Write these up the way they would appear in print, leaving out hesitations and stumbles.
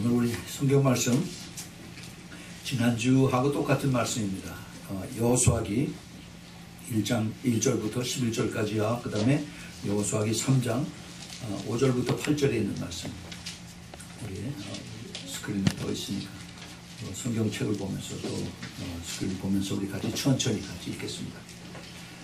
오늘 우리 성경 말씀 지난주하고 똑같은 말씀입니다. 여호수아기 1장 1절부터 11절까지와 그 다음에 여호수아기 3장 5절부터 8절에 있는 말씀. 우리 스크린에 떠 있으니까 성경책을 보면서 또 스크린 보면서 우리 같이 천천히 같이 읽겠습니다.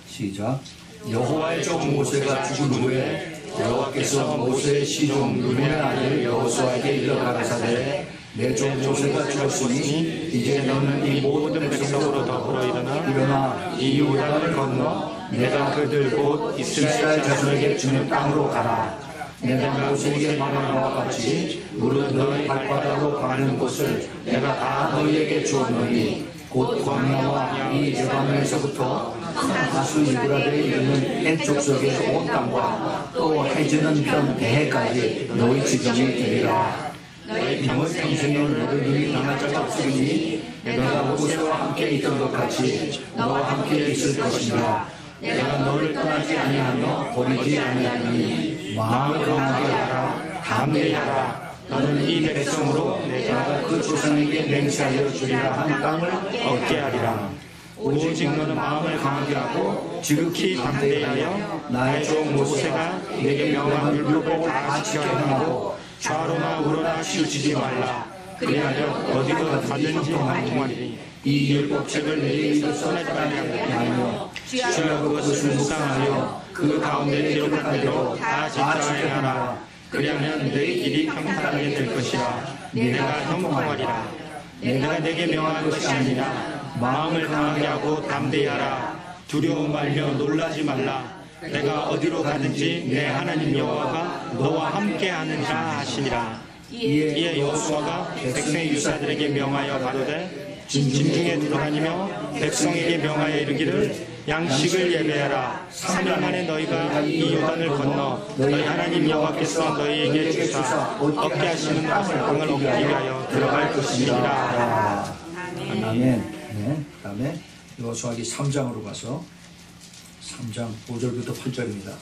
시작. 여호와의 종 모세가 죽은 후에 여호와께서 모세의 시종 눈의 아들 여호수아에게 이르러 가라사대 내 종 모세가 죽었으니 이제 너는 이 모든 백성으로 더불어 일어나 이 요단을 건너 내가 그들 곧 이스라엘 자손에게 주는 땅으로 가라. 내가 모세에게 말한 바와 같이 무릇 너희 발바닥으로 가는 곳을 내가 다 너희에게 주었노니 곧 광야와 이 여방에서부터 다수 유브라데에 이르는 한 족속의 온 땅과 또 해지는 편 대해까지 너희 지경이 되리라. 너희 평생에 너를 능히 당할 자가 없으니 내가 모세와 함께 있던 것 같이 너와 함께 있을 것이니라. 내가 너를 떠나지 아니하며 버리지 아니하니 마음을 강하게 하라. 담대하라. 너는 이 백성으로 내가 그 조상에게 맹세하여 주리라 한 땅을 얻게 하리라. 오직 너는 마음을 강하게 하고 지극히 담대하여 나의 종 모세가 내게 명한 율법을 다 지켜 행하고 좌로나 우로나 치우치지 말라. 그리하여 어디로 가든지 형통하리니 이 율법책을 내 입에 써내지 아니하며 주여 그것을 묵상하여 그 가운데 기록한 대로 다 지켜 행하라. 그리하면 내 길이 평탄하게 될 것이라. 내가 형통하리라. 내가 내게 명한 것이 아니라 마음을 강하게 하고 담대하라. 두려워 말며 놀라지 말라. 내가 어디로 가든지 내 하나님 여호와가 너와 함께 하느니라 하시니라. 이에 여호수아가 백성의 유사들에게 명하여 가로되 진중에 들어다니며 백성에게 명하여 이르기를 양식을 예배하라. 3일 만에 너희가 이 요단을 건너 너희 하나님 여호와께서 너희에게 주사 얻게 하시는 땅을 얻기 위하여 들어갈 것이니라. 아멘. 네, 그 다음에 여호수아기 3장으로 가서 3장 5절부터 8절입니다.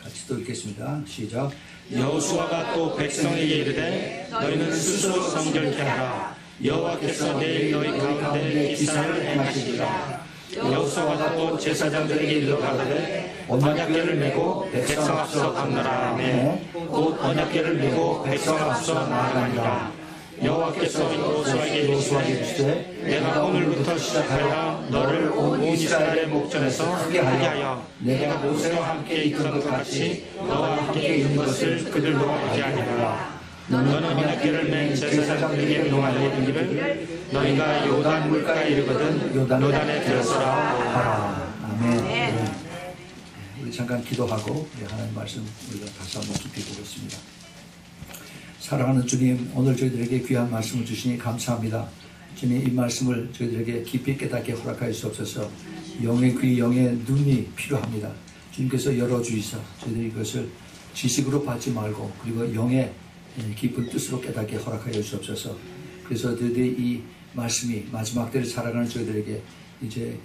같이 또 읽겠습니다. 시작. 여호수아가 또 백성에게 이르되 너희는 스스로 성결케 하라. 여호와께서 내일 너희 가운데 기사를 행하시리라. 여호수아가 또 제사장들에게 이르러 가로되 언약궤를 메고 백성 앞서 건너라 하매 곧 언약궤를 메고 백성 앞서 나아가니라. 여호와께서 여호수아에게 이르시되 내가 오늘부터 시작하여 너를 온 이스라엘의 목전에서 크게 하여 내가 모세와 함께 있던 것 같이 너와 함께 있는 것을 그들로 알게 하리라. 너는 언약궤를 맨 제사장들에게 명하여 이르기를 너희가 요단 물가에 이르거든 요단에 들어서라 하라. 아멘. 네. 우리 잠깐 기도하고 하나님 말씀 우리가 다시 한번 깊이 보겠습니다. 사랑하는 주님, 오늘 저희들에게 귀한 말씀을 주시니 감사합니다. 주님, 이 말씀을 저희들에게 깊이 깨닫게 허락하여 주옵소서. 영의 귀, 영의 눈이 필요합니다. 주님께서 열어주시사 저희들이 이것을 지식으로 받지 말고 그리고 영의 깊은 뜻으로 깨닫게 허락하여 주옵소서. 그래서 저희들이 이 말씀이 마지막 때를 살아가는 저희들에게 이제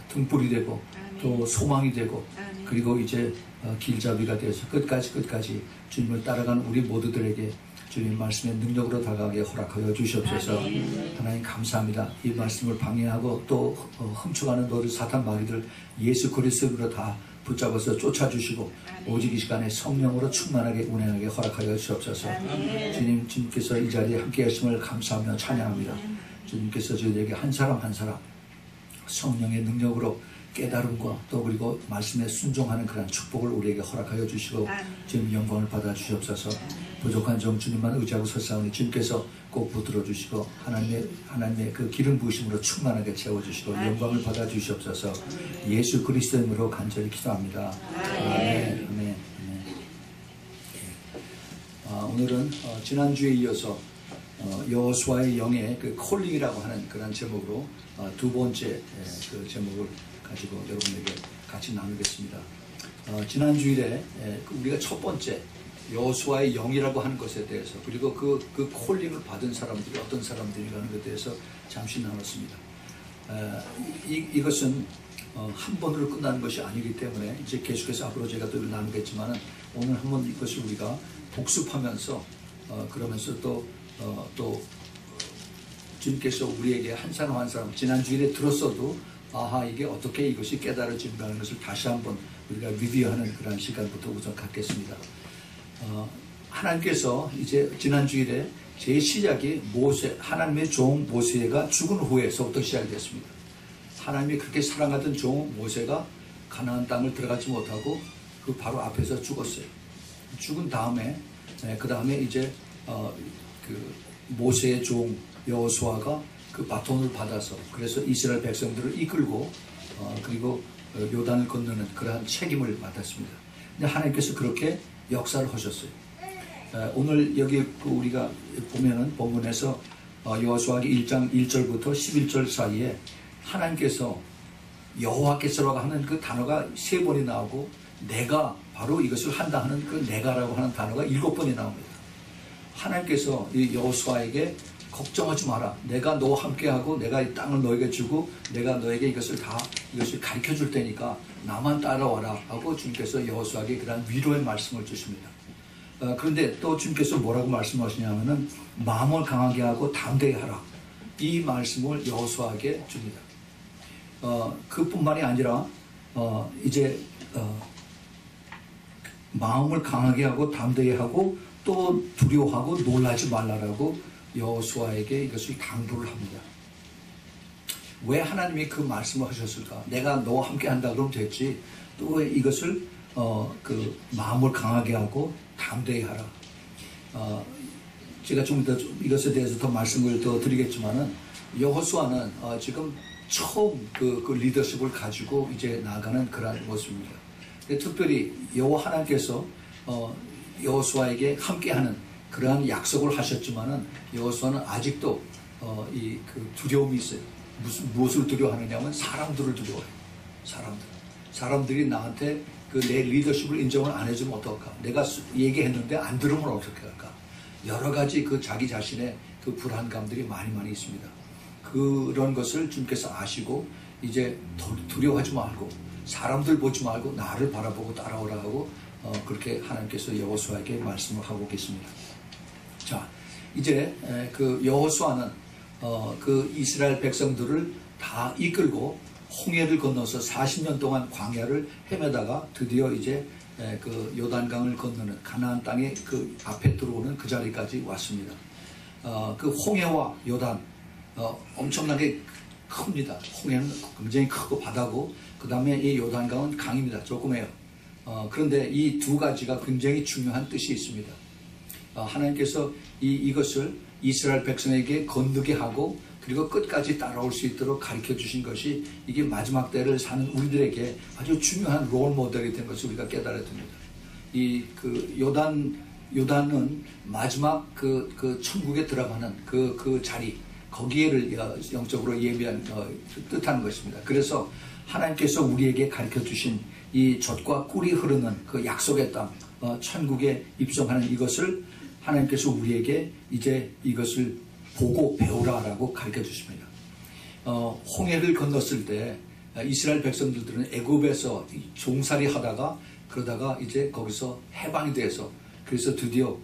등불이 되고 또 소망이 되고 그리고 이제 길잡이가 되어서 끝까지 주님을 따라가는 우리 모두들에게 주님 말씀의 능력으로 다가가게 허락하여 주시옵소서. 하나님 감사합니다. 이 말씀을 방해하고 또 훔쳐가는 너를 사탄 마귀들 예수 그리스도로 다 붙잡아서 쫓아주시고 오직 이 시간에 성령으로 충만하게 운행하게 허락하여 주시옵소서. 주님께서 이 자리에 함께 하심을 감사하며 찬양합니다. 주님께서 저희에게 한 사람 한 사람 성령의 능력으로 깨달음과 또 그리고 말씀에 순종하는 그런 축복을 우리에게 허락하여 주시고 주님 영광을 받아 주시옵소서. 부족한 점 주님만 의지하고 서사오니 주님께서 꼭 붙들어 주시고 하나님의 그 기름 부으심으로 충만하게 채워주시고 영광을 받아 주시옵소서. 예수 그리스도의 이름으로 간절히 기도합니다. 아멘. 아멘. 오늘은 지난주에 이어서 여호수아의 영의 그 콜링이라고 하는 그런 제목으로 두 번째 그 제목을 가지고 여러분에게 같이 나누겠습니다. 지난 주일에 우리가 첫 번째 여호수아의 영이라고 하는 것에 대해서 그리고 그 콜링을 받은 사람들이 어떤 사람들이라는 것에 대해서 잠시 나눴습니다. 이것은 한 번으로 끝나는 것이 아니기 때문에 이제 계속해서 앞으로 제가 또 나누겠지만 오늘 한번 이것을 우리가 복습하면서 그러면서 또 주님께서 우리에게 한 사람 한 사람 지난 주일에 들었어도 아하 이게 어떻게 이것이 깨달아진다는 것을 다시 한번 우리가 리뷰하는 그런 시간부터 우선 갖겠습니다. 하나님께서 이제 지난 주일에 제 시작이 하나님의 종 모세가 죽은 후에서부터 시작이 됐습니다. 하나님이 그렇게 사랑하던 종 모세가 가나안 땅을 들어가지 못하고 그 바로 앞에서 죽었어요. 죽은 다음에 그 다음에 이제 그 모세의 종 여호수아가 그 바톤을 받아서 그래서 이스라엘 백성들을 이끌고 그리고 요단을 건너는 그러한 책임을 맡았습니다. 근데 하나님께서 그렇게 역사를 하셨어요. 오늘 여기 우리가 보면은 본문에서 여호수아기 1장 1절부터 11절 사이에 하나님께서 여호와께서라고 하는 그 단어가 3번이 나오고 내가 바로 이것을 한다 하는 그 내가라고 하는 단어가 7번이 나옵니다. 하나님께서 이 여호수아에게 걱정하지 마라. 내가 너와 함께하고 내가 이 땅을 너에게 주고 내가 너에게 이것을 가르쳐 줄 테니까 나만 따라와라 하고 주님께서 여호수아에게 그런 위로의 말씀을 주십니다. 그런데 또 주님께서 뭐라고 말씀하시냐면은 마음을 강하게 하고 담대히 하라. 이 말씀을 여호수아에게 줍니다. 그뿐만이 아니라 이제 마음을 강하게 하고 담대히 하고 또 두려워하고 놀라지 말라라고 여호수아에게 이것을 당부를 합니다. 왜 하나님이 그 말씀을 하셨을까? 내가 너와 함께 한다 그러면 됐지. 또 왜 이것을 그 마음을 강하게 하고 담대히 하라. 제가 좀 더 이것에 대해서 더 말씀을 더 드리겠지만은 여호수아는 지금 처음 그 리더십을 가지고 이제 나가는 그런 모습입니다. 특별히 여호와 하나님께서 여호수아에게 함께하는 그러한 약속을 하셨지만은 여호수아는 아직도 그 두려움이 있어요. 무엇을 두려워하느냐면 사람들을 두려워해요. 사람들이 나한테 그 내 리더십을 인정을 안 해주면 어떡할까? 내가 얘기했는데 안 들으면 어떻게 할까? 여러 가지 그 자기 자신의 그 불안감들이 많이 있습니다. 그런 것을 주님께서 아시고 이제 두려워하지 말고 사람들 보지 말고 나를 바라보고 따라오라 하고 그렇게 하나님께서 여호수아에게 말씀을 하고 계십니다. 자, 이제 그 여호수아는 그 이스라엘 백성들을 다 이끌고 홍해를 건너서 40년 동안 광야를 헤매다가 드디어 이제 그 요단강을 건너는 가나안 땅의 그 앞에 들어오는 그 자리까지 왔습니다. 그 홍해와 요단 엄청나게 큽니다. 홍해는 굉장히 크고 바다고 그 다음에 이 요단강은 강입니다. 조그매요. 그런데 이 두 가지가 굉장히 중요한 뜻이 있습니다. 하나님께서 이것을 이스라엘 백성에게 건너게 하고 그리고 끝까지 따라올 수 있도록 가르쳐 주신 것이 이게 마지막 때를 사는 우리들에게 아주 중요한 롤 모델이 된 것을 우리가 깨달아야 됩니다. 그 요단은 마지막 그 천국에 들어가는 그 자리 거기에를 영적으로 예비한 뜻하는 것입니다. 그래서 하나님께서 우리에게 가르쳐 주신 이 젖과 꿀이 흐르는 그 약속의 땅 천국에 입성하는 이것을 하나님께서 우리에게 이제 이것을 보고 배우라라고 가르쳐 주십니다. 홍해를 건넜을 때 이스라엘 백성들은 애굽에서 종살이 하다가 그러다가 이제 거기서 해방이 돼서 그래서 드디어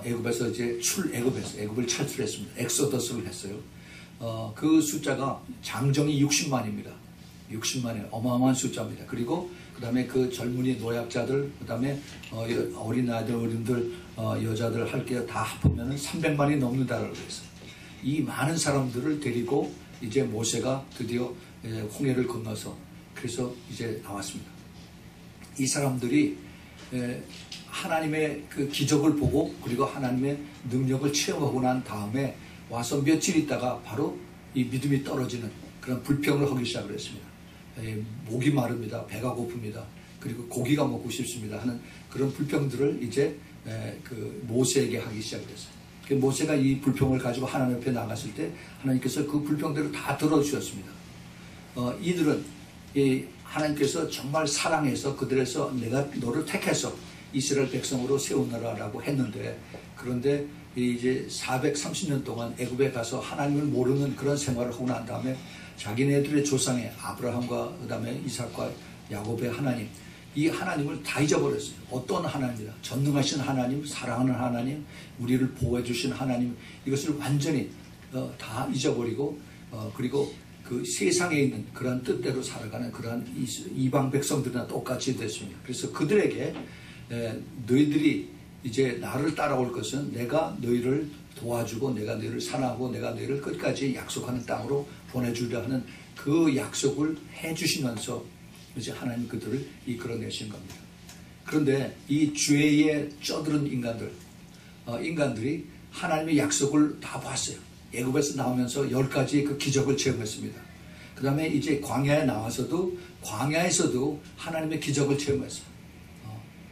애굽에서 이제 애굽을 탈출했습니다. 엑소더스를 했어요. 그 숫자가 장정이 60만입니다. 60만이 어마어마한 숫자입니다. 그리고 그 다음에 그 젊은이 노약자들, 그 다음에 어린아이들, 어른들, 여자들 할게 다 합하면 300만이 넘는다라고 했어요. 이 많은 사람들을 데리고 이제 모세가 드디어 홍해를 건너서 그래서 이제 나왔습니다. 이 사람들이 하나님의 그 기적을 보고 그리고 하나님의 능력을 체험하고 난 다음에 와서 며칠 있다가 바로 이 믿음이 떨어지는 그런 불평을 하기 시작을 했습니다. 목이 마릅니다. 배가 고픕니다. 그리고 고기가 먹고 싶습니다 하는 그런 불평들을 이제 그 모세에게 하기 시작했어요. 모세가 이 불평을 가지고 하나님 옆에 나갔을 때 하나님께서 그 불평들을 다 들어주셨습니다. 이들은 하나님께서 정말 사랑해서 그들에서 내가 너를 택해서 이스라엘 백성으로 세우느라라고 했는데 그런데 이제 430년 동안 애굽에 가서 하나님을 모르는 그런 생활을 하고 난 다음에 자기네들의 조상의 아브라함과 그 다음에 이삭과 야곱의 하나님 이 하나님을 다 잊어버렸어요. 어떤 하나님이다. 전능하신 하나님, 사랑하는 하나님, 우리를 보호해 주신 하나님, 이것을 완전히 다 잊어버리고 그리고 그 세상에 있는 그러한 뜻대로 살아가는 그러한 이방 백성들이나 똑같이 됐습니다. 그래서 그들에게 너희들이 이제 나를 따라올 것은 내가 너희를 도와주고 내가 너희를 사랑하고 내가 너희를 끝까지 약속하는 땅으로 보내주려 하는 그 약속을 해주시면서 이제 하나님 그들을 이끌어내신 겁니다. 그런데 이 죄에 쩌들은 인간들이 하나님의 약속을 다 봤어요. 애굽에서 나오면서 10가지의 그 기적을 체험했습니다. 그 다음에 이제 광야에 나와서도 광야에서도 하나님의 기적을 체험했어요.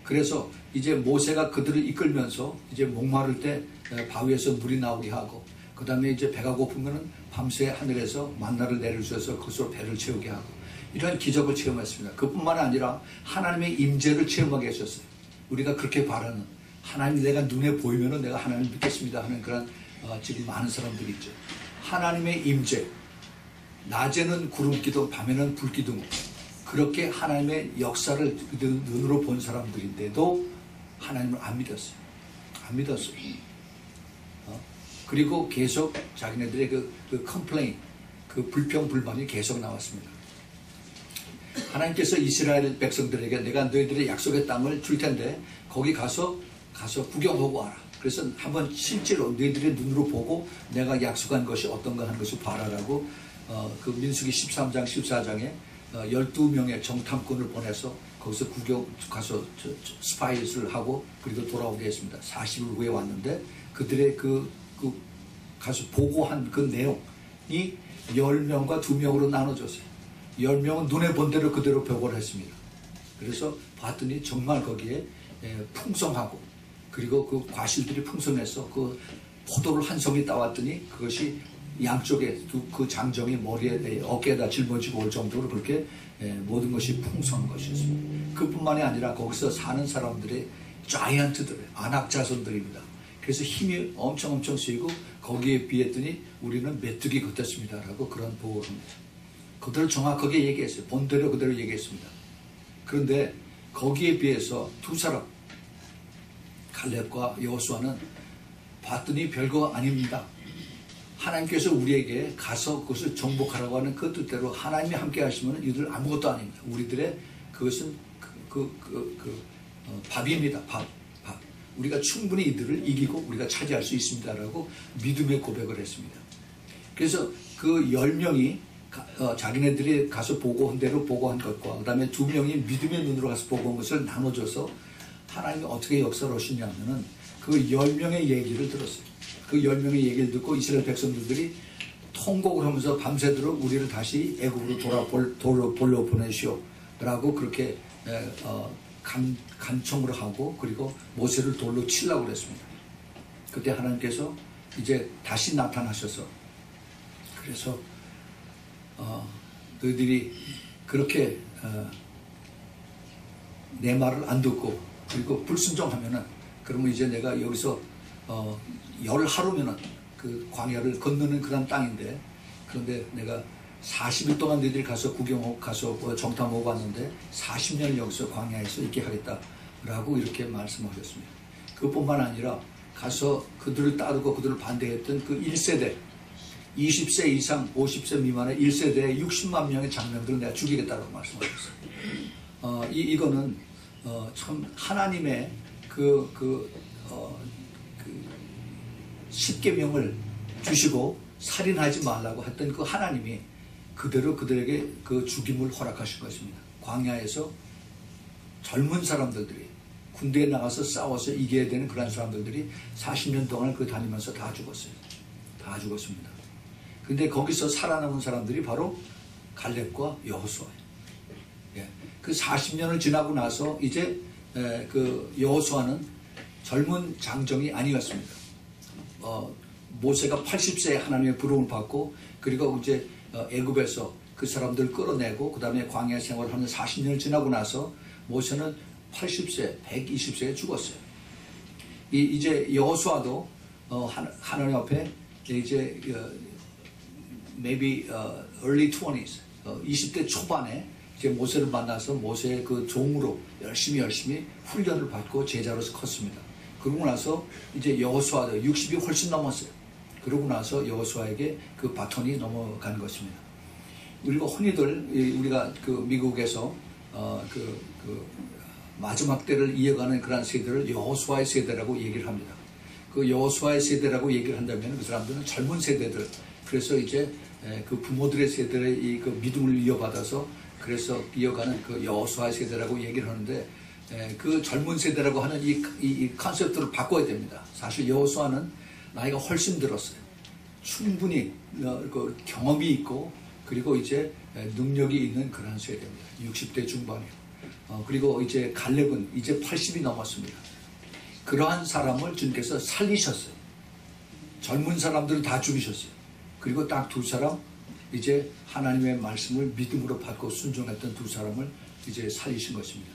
그래서 이제 모세가 그들을 이끌면서 이제 목마를 때 바위에서 물이 나오게 하고 그 다음에 이제 배가 고프면은 밤새 하늘에서 만나를 내려주셔서 그것으로 배를 채우게 하고 이런 기적을 체험했습니다. 그뿐만 아니라 하나님의 임재를 체험하게 하셨어요. 우리가 그렇게 바라는 하나님 내가 눈에 보이면은 내가 하나님 믿겠습니다 하는 그런 지금 많은 사람들이 있죠. 하나님의 임재, 낮에는 구름기둥, 밤에는 불기둥, 그렇게 하나님의 역사를 눈으로 본 사람들인데도 하나님을 안 믿었어요. 안 믿었어요. 그리고 계속 자기네들의 그 컴플레인, 그 불평불만이 계속 나왔습니다. 하나님께서 이스라엘 백성들에게 내가 너희들의 약속의 땅을 줄 텐데 거기 가서 구경하고 와라. 그래서 한번 실제로 너희들의 눈으로 보고 내가 약속한 것이 어떤가 하는 것을 봐라라고 그 민수기 13장 14장에 12명의 정탐꾼을 보내서 거기서 가서 스파이스를 하고 그리고 돌아오게 했습니다. 40일 후에 왔는데 그들의 가서 보고한 그 내용이 10명과 2명으로 나눠졌어요. 10명은 눈에 본 대로 그대로 보고를 했습니다. 그래서 봤더니 정말 거기에 풍성하고 그리고 그 과실들이 풍성해서 그 포도를 한 송이 따왔더니 그것이 양쪽에 그 장정이 머리에 어깨에다 짊어지고 올 정도로 그렇게 모든 것이 풍성한 것이었습니다. 그뿐만이 아니라 거기서 사는 사람들의 자이언트들, 안악자손들입니다. 그래서 힘이 엄청 쓰이고 거기에 비했더니 우리는 메뚜기 같았습니다 라고 그런 보고를 합니다. 그대로 정확하게 얘기했어요. 본대로 그대로 얘기했습니다. 그런데 거기에 비해서 두 사람 갈렙과 여호수아는 봤더니 별거 아닙니다. 하나님께서 우리에게 가서 그것을 정복하라고 하는 그 뜻대로 하나님이 함께 하시면 이들 아무것도 아닙니다. 우리들의 그것은 밥입니다. 밥. 우리가 충분히 이들을 이기고 우리가 차지할 수 있습니다라고 믿음의 고백을 했습니다. 그래서 그 10명이 자기네들이 가서 보고한 대로 보고한 것과 그 다음에 2명이 믿음의 눈으로 가서 보고한 것을 나눠줘서 하나님이 어떻게 역사를 하시냐면은 그 10명의 얘기를 들었어요. 그 10명의 얘기를 듣고 이스라엘 백성들이 통곡을 하면서 밤새도록 우리를 다시 애굽으로 돌려 보내시오 라고 그렇게 간청을 하고 그리고 모세를 돌로 치려고 그랬습니다. 그때 하나님께서 이제 다시 나타나셔서 그래서 너희들이 그렇게 내 말을 안 듣고 그리고 불순종하면은 그러면 이제 내가 여기서 10하루면은 그 광야를 건너는 그런 땅인데 그런데 내가 40일 동안 너희들이 가서 구경하고 가서 정탐하고 왔는데 40년을 여기서 광야에서 있게 하겠다라고 이렇게 말씀하셨습니다. 그뿐만 아니라 가서 그들을 따르고 그들을 반대했던 그 1세대 20세 이상 50세 미만의 1세대의 60만 명의 장면들을 내가 죽이겠다고 말씀하셨어요. 이거는 참 하나님의 그 10계명을 주시고 살인하지 말라고 했던 그 하나님이 그대로 그들에게 그 죽임을 허락하신 것입니다. 광야에서 젊은 사람들이 군대에 나가서 싸워서 이겨야 되는 그런 사람들이 40년 동안 그 다니면서 다 죽었어요. 다 죽었습니다. 근데 거기서 살아남은 사람들이 바로 갈렙과 여호수아예요. 그 40년을 지나고 나서 이제 그 여호수아는 젊은 장정이 아니었습니다. 모세가 80세에 하나님의 부름을 받고 그리고 이제 애굽에서 그 사람들을 끌어내고 그 다음에 광야 생활을 하는 40년을 지나고 나서 모세는 80세, 120세에 죽었어요. 이제 여호수아도 하나님 앞에 이제 maybe early 20s, 20대 초반에 이제 모세를 만나서 모세의 그 종으로 열심히 훈련을 받고 제자로서 컸습니다. 그러고 나서 이제 여호수아 60이 훨씬 넘었어요. 그러고 나서 여호수아에게 그 바톤이 넘어간 것입니다. 그리고 흔히들 우리가 그 미국에서 마지막 때를 이어가는 그런 세대를 여호수아의 세대라고 얘기를 합니다. 그 여호수아의 세대라고 얘기를 한다면 그 사람들은 젊은 세대들, 그래서 이제 그 부모들의 세대의 이 그 믿음을 이어받아서 그래서 이어가는 그 여호수아의 세대라고 얘기를 하는데, 그 젊은 세대라고 하는 이 컨셉트를 바꿔야 됩니다. 사실 여호수아는 나이가 훨씬 들었어요. 충분히 그 경험이 있고 그리고 이제 능력이 있는 그런 세대입니다. 60대 중반이에요. 그리고 이제 갈렙은 이제 80이 넘었습니다. 그러한 사람을 주님께서 살리셨어요. 젊은 사람들은 다 죽이셨어요. 그리고 딱 두 사람, 이제 하나님의 말씀을 믿음으로 받고 순종했던 두 사람을 이제 살리신 것입니다.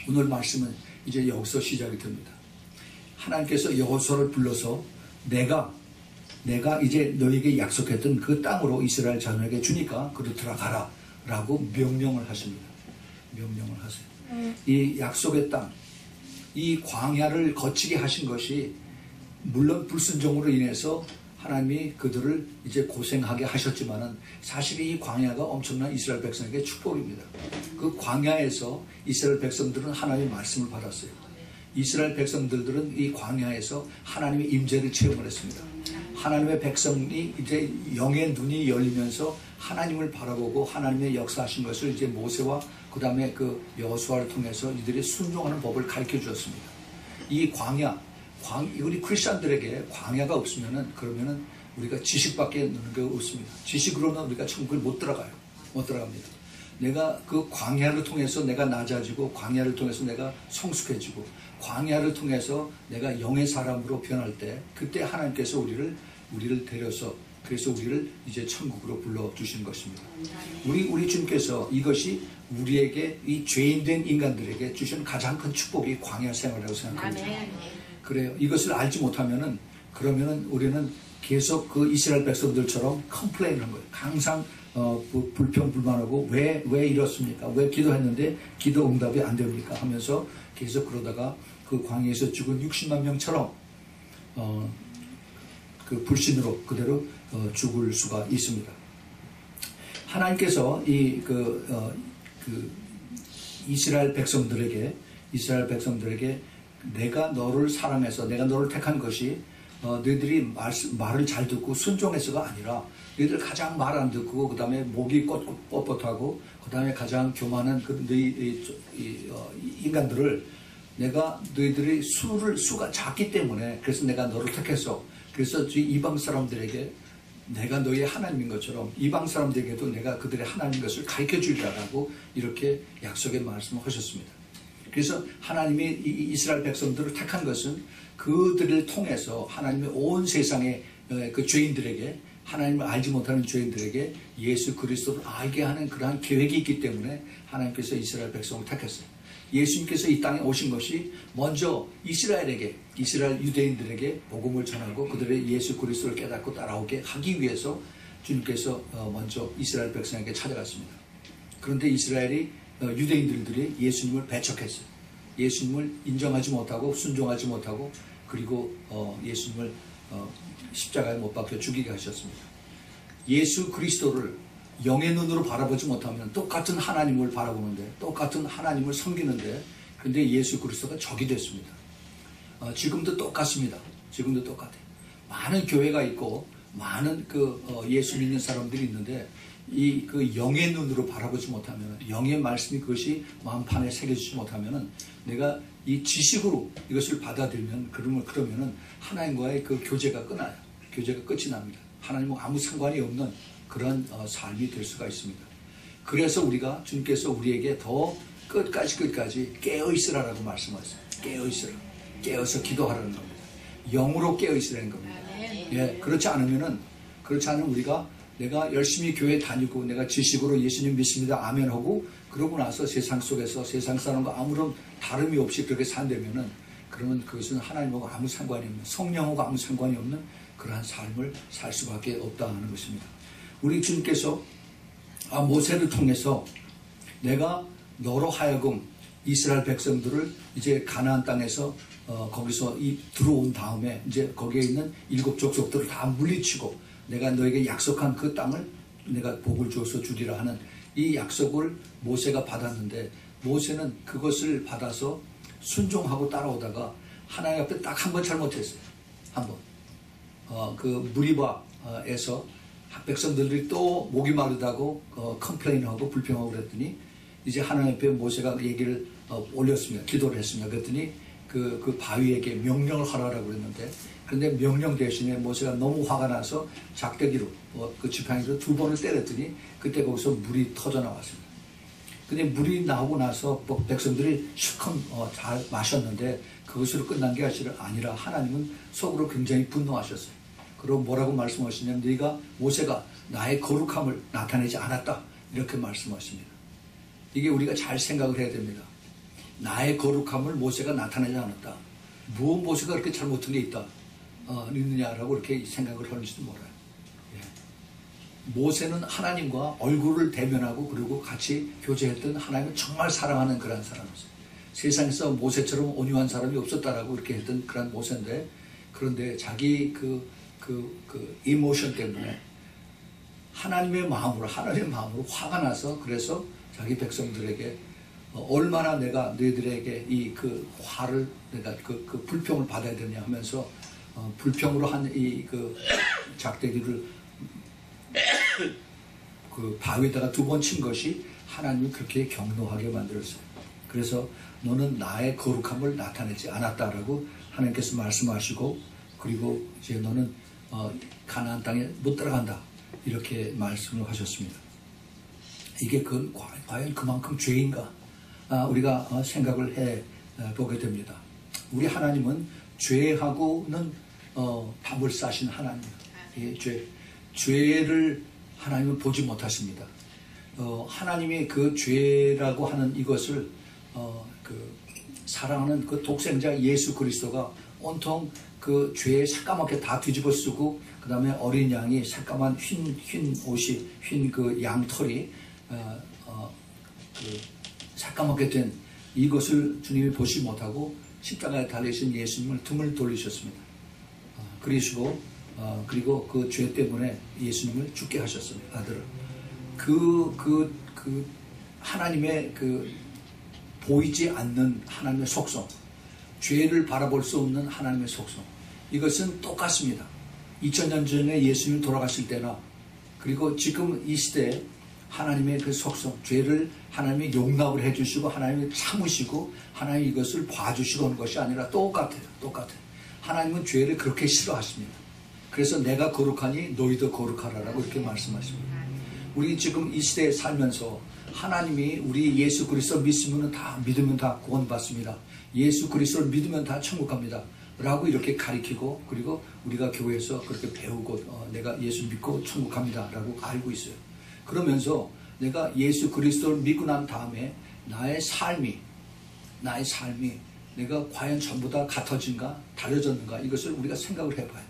오늘 말씀은 이제 여기서 시작이 됩니다. 하나님께서 여호수아를 불러서 내가 이제 너에게 약속했던 그 땅으로 이스라엘 자녀에게 주니까 그로 들어가라 라고 명령을 하십니다. 명령을 하세요. 이 약속의 땅, 이 광야를 거치게 하신 것이 물론 불순종으로 인해서 하나님이 그들을 이제 고생하게 하셨지만은 사실 이 광야가 엄청난 이스라엘 백성에게 축복입니다. 그 광야에서 이스라엘 백성들은 하나님의 말씀을 받았어요. 이스라엘 백성들은 이 광야에서 하나님의 임재를 체험을 했습니다. 하나님의 백성이 이제 영의 눈이 열리면서 하나님을 바라보고 하나님의 역사하신 것을 이제 모세와 그 다음에 그 여호수아를 통해서 이들이 순종하는 법을 가르쳐 주었습니다. 이 우리 크리스천들에게 광야가 없으면은 그러면은 우리가 지식밖에 넣는 게 없습니다. 지식으로는 우리가 천국을 못 들어갑니다. 내가 그 광야를 통해서 내가 낮아지고 광야를 통해서 내가 성숙해지고 광야를 통해서 내가 영의 사람으로 변할 때 그때 하나님께서 우리를 데려서 그래서 우리를 이제 천국으로 불러주신 것입니다. 우리 주님께서 이것이 우리에게 이 죄인된 인간들에게 주신 가장 큰 축복이 광야 생활이라고 생각합니다. 그래요. 이것을 알지 못하면은 그러면은 우리는 계속 그 이스라엘 백성들처럼 컴플레인을 한 거예요. 항상 불평불만하고 왜 이렇습니까? 왜 기도했는데 기도 응답이 안 됩니까? 하면서 계속 그러다가 그 광야에서 죽은 60만 명처럼 그 불신으로 그대로 죽을 수가 있습니다. 하나님께서 이스라엘 백성들에게 내가 너를 사랑해서 내가 너를 택한 것이 너희들이 말을 잘 듣고 순종해서가 아니라 너희들 가장 말 안 듣고 그 다음에 목이 뻣뻣하고 그 다음에 가장 교만한 인간들을 내가 너희들이 수가 작기 때문에 그래서 내가 너를 택했어. 그래서 이방 사람들에게 내가 너의 하나님인 것처럼 이방 사람들에게도 내가 그들의 하나님인 것을 가르쳐 주리라고 이렇게 약속의 말씀을 하셨습니다. 그래서 하나님이 이스라엘 백성들을 택한 것은 그들을 통해서 하나님의 온 세상의 그 죄인들에게 하나님을 알지 못하는 죄인들에게 예수 그리스도를 알게 하는 그러한 계획이 있기 때문에 하나님께서 이스라엘 백성을 택했어요. 예수님께서 이 땅에 오신 것이 먼저 이스라엘 유대인들에게 복음을 전하고 그들의 예수 그리스도를 깨닫고 따라오게 하기 위해서 주님께서 먼저 이스라엘 백성에게 찾아갔습니다. 그런데 유대인들이 예수님을 배척했어요. 예수님을 인정하지 못하고 순종하지 못하고 그리고 예수님을 십자가에 못 박혀 죽이게 하셨습니다. 예수 그리스도를 영의 눈으로 바라보지 못하면 똑같은 하나님을 바라보는데 똑같은 하나님을 섬기는데 그런데 예수 그리스도가 적이 됐습니다. 지금도 똑같습니다. 지금도 똑같아요. 많은 교회가 있고 많은 예수 믿는 사람들이 있는데 그 영의 눈으로 바라보지 못하면 영의 말씀이 그것이 마음판에 새겨지지 못하면 내가 이 지식으로 이것을 받아들이면 그러면은 하나님과의 그 교제가 끊어요. 교제가 끝이 납니다. 하나님과 아무 상관이 없는 그런 삶이 될 수가 있습니다. 그래서 주님께서 우리에게 더 끝까지 깨어있으라라고 말씀하셨어요. 깨어있으라. 깨어서 기도하라는 겁니다. 영으로 깨어있으라는 겁니다. 예, 그렇지 않으면 우리가 내가 열심히 교회 다니고 내가 지식으로 예수님 믿습니다. 아멘 하고 그러고 나서 세상 속에서 세상 사람과 아무런 다름이 없이 그렇게 산다면은 그러면 그것은 하나님하고 아무 상관이 없는 성령하고 아무 상관이 없는 그러한 삶을 살 수밖에 없다 하는 것입니다. 우리 주님께서 모세를 통해서 내가 너로 하여금 이스라엘 백성들을 이제 가나안 땅에서 거기서 들어온 다음에 이제 거기에 있는 7 족속들을 다 물리치고 내가 너에게 약속한 그 땅을 내가 복을 주어서 주리라 하는 이 약속을 모세가 받았는데, 모세는 그것을 받아서 순종하고 따라오다가 하나님 앞에 딱 한 번 잘못했어요. 한 번. 그 무리바에서 백성들이 또 목이 마르다고 컴플레인하고 불평하고 그랬더니 이제 하나님 앞에 모세가 얘기를 올렸습니다. 기도를 했습니다. 그랬더니 그 바위에게 명령을 하라고 그랬는데, 그런데 명령 대신에 모세가 너무 화가 나서 작대기로 그 지팡이로 2번을 때렸더니 그때 거기서 물이 터져 나왔습니다. 근데 물이 나오고 나서 백성들이 실컷 잘 마셨는데 그것으로 끝난 게 아니라 하나님은 속으로 굉장히 분노하셨어요. 그리고 뭐라고 말씀하시냐면, 너희가 모세가 나의 거룩함을 나타내지 않았다, 이렇게 말씀하십니다. 이게 우리가 잘 생각을 해야 됩니다. 나의 거룩함을 모세가 나타내지 않았다. 무엇 모세가 그렇게 잘못한 게 있느냐라고 이렇게 생각을 하는지도 몰라요. 예. 모세는 하나님과 얼굴을 대면하고 그리고 같이 교제했던, 하나님을 정말 사랑하는 그런 사람이었어요. 세상에서 모세처럼 온유한 사람이 없었다라고 이렇게 했던 그런 모세인데, 그런데 자기 그 이모션 때문에 하나님의 마음으로 화가 나서, 그래서 자기 백성들에게 얼마나 내가 너희들에게 그 화를, 내가 그 불평을 받아야 되냐 하면서 불평으로 한 그 작대기를 그 바위에다가 2번 친 것이 하나님을 그렇게 경노하게 만들었어요. 그래서 너는 나의 거룩함을 나타내지 않았다라고 하나님께서 말씀하시고, 그리고 이제 너는 가나안 땅에 못 들어간다, 이렇게 말씀을 하셨습니다. 이게 과연 그만큼 죄인가? 우리가 생각을 해 보게 됩니다. 우리 하나님은 죄하고는 답을 싸신 하나님이에요. 죄를 하나님은 보지 못하십니다. 하나님이 그 죄라고 하는 이것을 사랑하는 그 독생자 예수 그리스도가 온통 그 죄에 새까맣게 다 뒤집어 쓰고, 그 다음에 어린 양이 새까만 흰 옷이, 흰 그 양털이 새까맣게 된 이것을 주님이 보지 못하고 십자가에 달리신 예수님을 등을 돌리셨습니다. 그리고 그 죄 때문에 예수님을 죽게 하셨습니다. 아들을. 하나님의 보이지 않는 하나님의 속성, 죄를 바라볼 수 없는 하나님의 속성, 이것은 똑같습니다. 2000년 전에 예수님 돌아가실 때나 그리고 지금 이 시대에 하나님의 그 속성, 죄를 하나님이 용납을 해주시고 하나님이 참으시고 하나님이 이것을 봐주시고 하는 것이 아니라 똑같아요. 하나님은 죄를 그렇게 싫어하십니다. 그래서 내가 거룩하니 너희도 거룩하라라고 이렇게 말씀하십니다. 우리 지금 이 시대에 살면서 하나님이 우리 예수 그리스도 믿으면 다 구원받습니다. 예수 그리스도를 믿으면 다 천국 갑니다 라고 이렇게 가리키고, 그리고 우리가 교회에서 그렇게 배우고 내가 예수 믿고 천국 갑니다 라고 알고 있어요. 그러면서 내가 예수 그리스도를 믿고 난 다음에 나의 삶이 내가 과연 전부 다 같아진가 달라졌는가, 이것을 우리가 생각을 해봐야 돼.